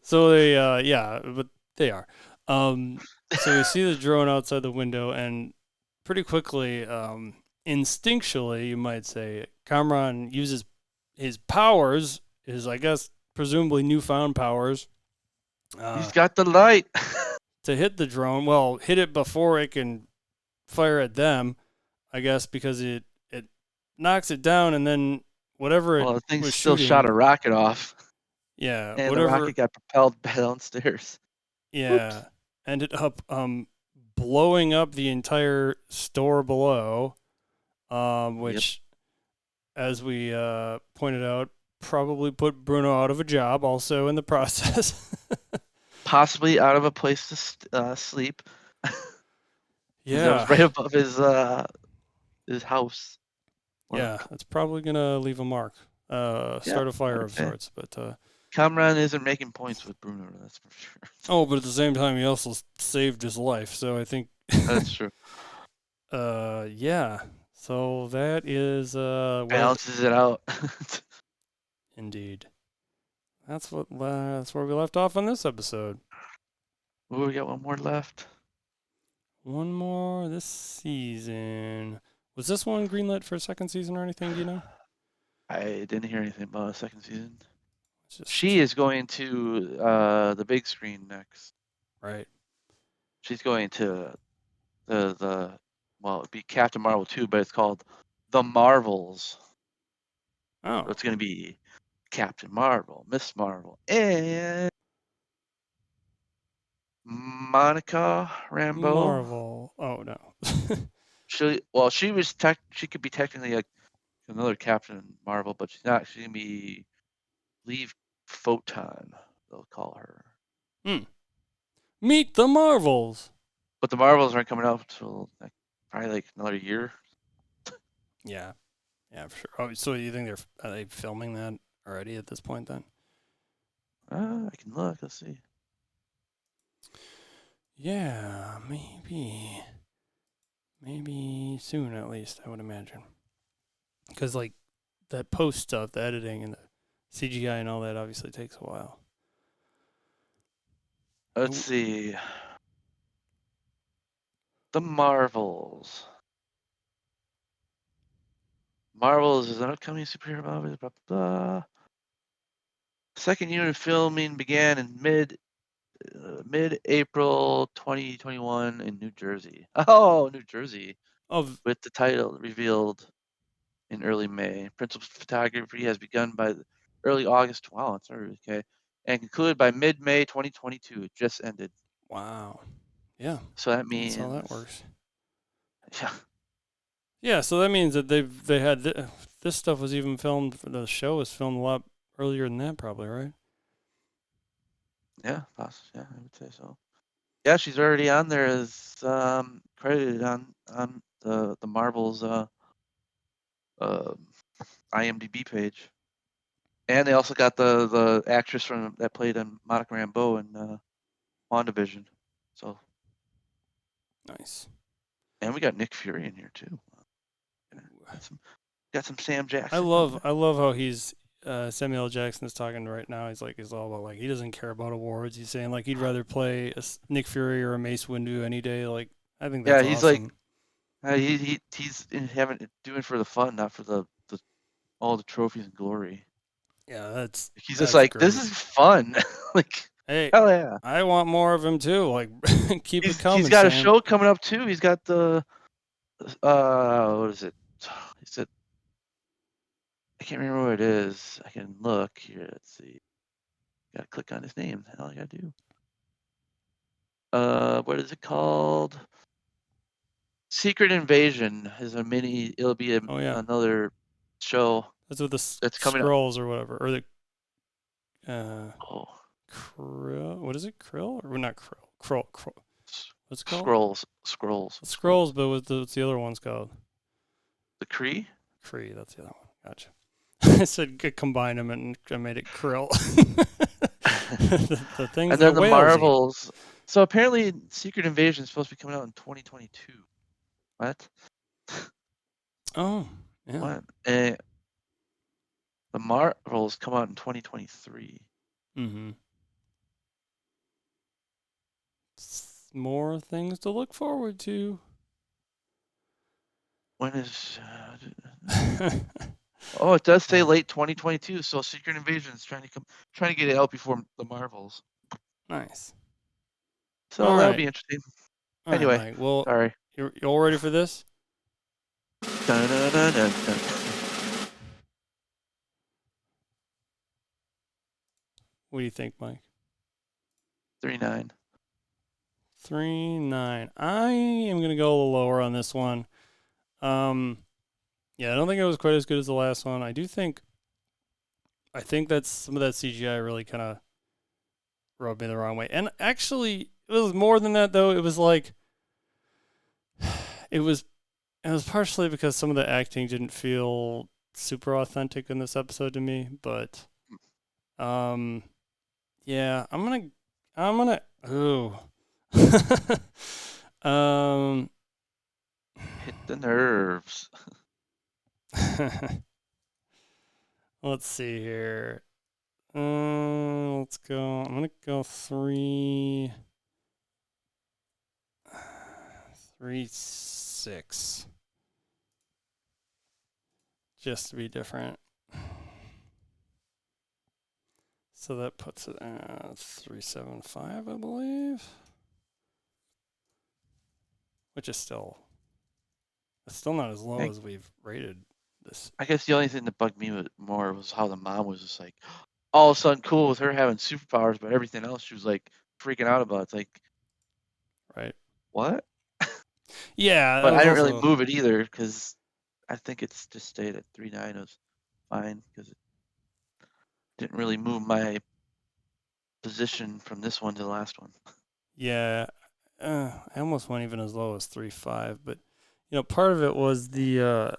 So they, yeah, but they are. So we see the drone outside the window, and pretty quickly, instinctually, you might say, Kamran uses his powers, his, I guess, presumably newfound powers, He's uh, got the light. to hit the drone. Well, hit it before it can fire at them, I guess, because it knocks it down, and then whatever it Well, the thing was still shot shooting, a rocket off, yeah, and the whatever, rocket got propelled downstairs. yeah, Whoops. ended up blowing up the entire store below, Yep. which, as we pointed out, probably put Bruno out of a job also in the process. Possibly out of a place to sleep. Because that was Yeah, right above his house. yeah, Work. that's probably gonna leave a mark, Yeah. start a fire of Okay. sorts. But Kamran isn't making points with Bruno, that's for sure. oh, but at the same time, he also saved his life. So I think, That's true. yeah. So that is where Balances it out. indeed. That's where we left off on this episode. Ooh, we got one more left. One more this season. Was this one greenlit for a second season or anything? Do you know? I didn't hear anything about a second season. It's just She is going to the big screen next. right. She's going to the well, it'd be Captain Marvel 2, but it's called The Marvels. So Oh, it's going to be Captain Marvel, Miss Marvel, and Monica Rambeau. Marvel. Oh no. She could be technically like another Captain Marvel, but she's not. She's gonna be Leave Photon. They'll call her. Hmm. Meet the Marvels. But the Marvels aren't coming out until probably like another year. Yeah. Yeah, for sure. Oh, so you think are they filming that already at this point then? I can look. Let's see. Yeah, maybe soon at least. I would imagine. Because like that post stuff, the editing and the CGI and all that obviously takes a while. Let's Ooh. see. The Marvels. Marvels is an upcoming superhero movie. Blah, blah, blah. Second unit filming began in mid-April 2021 in New Jersey. Oh, New Jersey, Of with the title revealed in early May. Principal photography has begun by early August. Wow, it's already okay, and concluded by mid-May 2022. It just ended. wow. Yeah, So that that's how that means, works. yeah, Yeah, so that means that they had this stuff was even filmed. The show was filmed a lot earlier than that, probably, right? yeah, yeah, I would say so. Yeah, she's already on there as credited on the Marvels uh, IMDb page. And they also got the actress from that played in Monica Rambeau in WandaVision. So, Nice. and we got Nick Fury in here too. Got some Sam I Jackson love coming. I love how he's Samuel L. Jackson is talking right now. He's all about like he doesn't care about awards. He's saying like he'd rather play Nick Fury or a Mace Windu any day. Like I think Yeah, that's he's like awesome. he's doing it for the fun, not for the all the trophies and glory. Yeah, He's just that's like, this great. is fun. Like, Hey, hell yeah. I want more of him too. Like keep it He's coming, got a Sam. show coming up too. He's got the what is it? He said, I can't remember what it is. I can look here. Let's see. Gotta click on his name. That's all I gotta do. What is it called? Secret Invasion is a mini. It'll be Oh yeah, another show that's with the that's coming up. scrolls or whatever, or the uh Oh, krill. What is it? Krill or not krill? Krill. What's it called? Scrolls. But what's the other one's called? The Kree? Kree, that's the other one. Gotcha. I said combine them and I made it krill. the things And that then the whales eat. Marvels. So apparently Secret Invasion is supposed to be coming out in 2022. What? Oh, yeah. What? The Marvels come out in 2023. Mm-hmm. More things to look forward to. When is... oh, it does say late 2022. So Secret Invasion is trying to get it out before the Marvels. Nice. So all that'll right. be interesting. All Anyway, right, Mike. Well, sorry. you all ready for this? Dun, dun, dun, dun, dun. What do you think, Mike? 3-9. 3-9. I am gonna go a little lower on this one. Yeah, I don't think it was quite as good as the last one. I think that some of that CGI really kind of rubbed me the wrong way. And actually, it was more than that though. It was like it was partially because some of the acting didn't feel super authentic in this episode to me, but yeah, I'm gonna ooh. Hit the nerves. Let's see here. Let's go. I'm gonna go 3-6. Just to be different. So that puts it at 3.75, I believe. Which is still not as low as we've rated this. I guess the only thing that bugged me more was how the mom was just like, all of a sudden cool with her having superpowers, but everything else she was like freaking out about. It's like, right? What? Yeah, but I didn't really move it either because I think it's just stayed at 3-9. It was fine because it didn't really move my position from this one to the last one. Yeah, I almost went even as low as 3.5, but part of it was the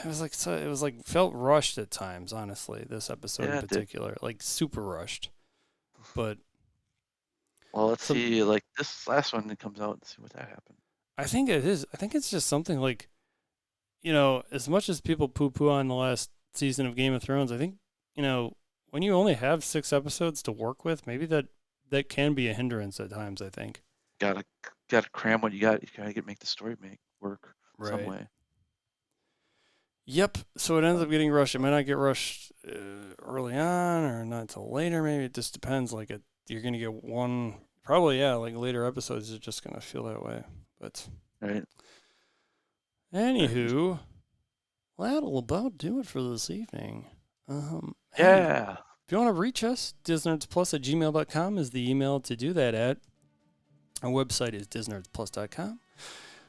it was like felt rushed at times. Honestly, this episode in particular, like super rushed. But well, let's see, like this last one that comes out and see what that happened. I think it is. I think it's just something like, as much as people poo-poo on the last season of Game of Thrones, I think when you only have 6 episodes to work with, maybe that can be a hindrance at times. I think. Gotta cram what you got. You gotta make the story work some way. Yep. So it ends up getting rushed. It might not get rushed early on or not until later. Maybe it just depends. Like you're gonna get one. Probably like later episodes are just gonna feel that way. But right. Anywho, that'll about do it for this evening. Yeah. If you want to reach us, disnerdsplus@gmail.com is the email to do that at. Our website is disnerdsplus.com.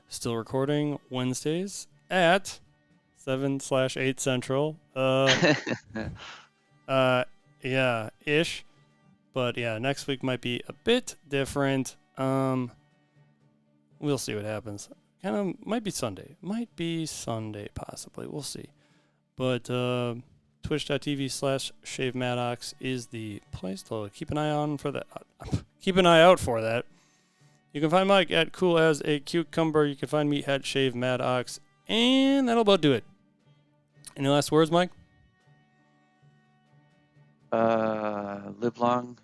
Still recording Wednesdays at 7/8 Central. Yeah, ish. But yeah, next week might be a bit different. We'll see what happens. Kind of might be Sunday. Might be Sunday, possibly. We'll see. But twitch.tv/shavemaddox is the place to keep an eye on for that. Keep an eye out for that. You can find Mike at Cool as a Cucumber. You can find me at Shave Maddox. And that'll about do it. Any last words, Mike? Live long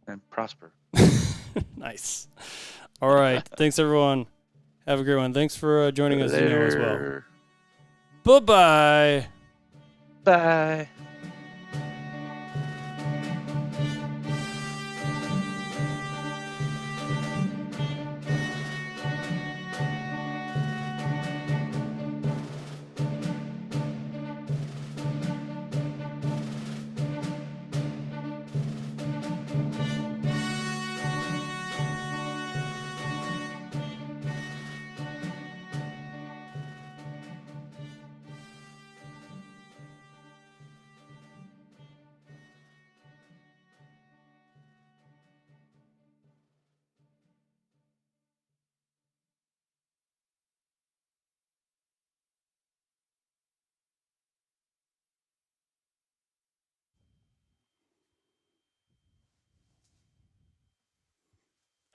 and prosper. Nice. All right. Thanks, everyone. Have a great one. Thanks for joining us as well. Bye-bye. Bye.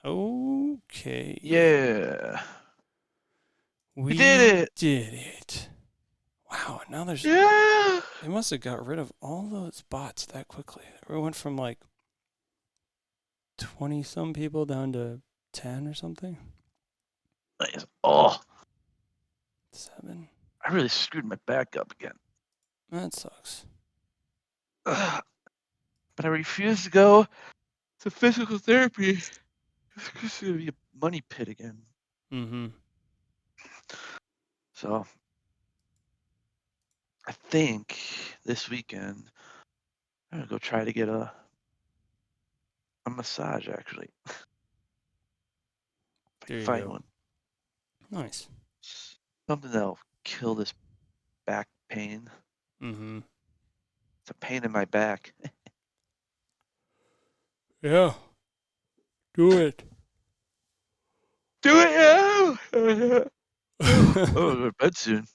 Okay. Yeah. We did We it. did it. Wow, now there's... Yeah. They must have got rid of all those bots that quickly. We went from like 20-some people down to 10 or something. Nice. Oh, 7. I really screwed my back up again. That sucks. Ugh. But I refuse to go to physical therapy. It's going to be a money pit again. Mm-hmm. So I think this weekend I'm gonna go try to get a massage actually. If I There can you find go. one. Nice. Something that'll kill this back pain. Mm-hmm. It's a pain in my back. Yeah. Do it. Do it now! Oh, I'm gonna go to bed soon.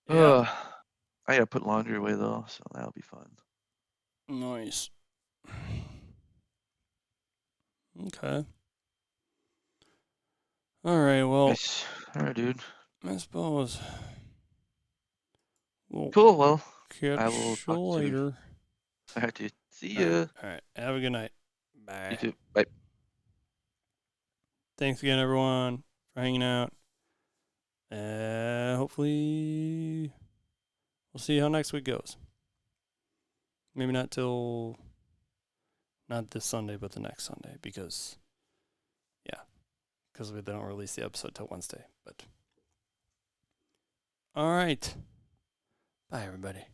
Yeah. I gotta put laundry away though, so that'll be fun. Nice. Okay. All right. Well, Nice. Alright, dude. I suppose we'll Cool, well, I will catch you talk to you soon. later. Alright, dude. See All right. ya. All right. Have a good night. You Bye. too. Bye. Thanks again, everyone, for hanging out. Hopefully, we'll see how next week goes. Maybe not this Sunday, but the next Sunday, because we don't release the episode till Wednesday. But all right, bye everybody.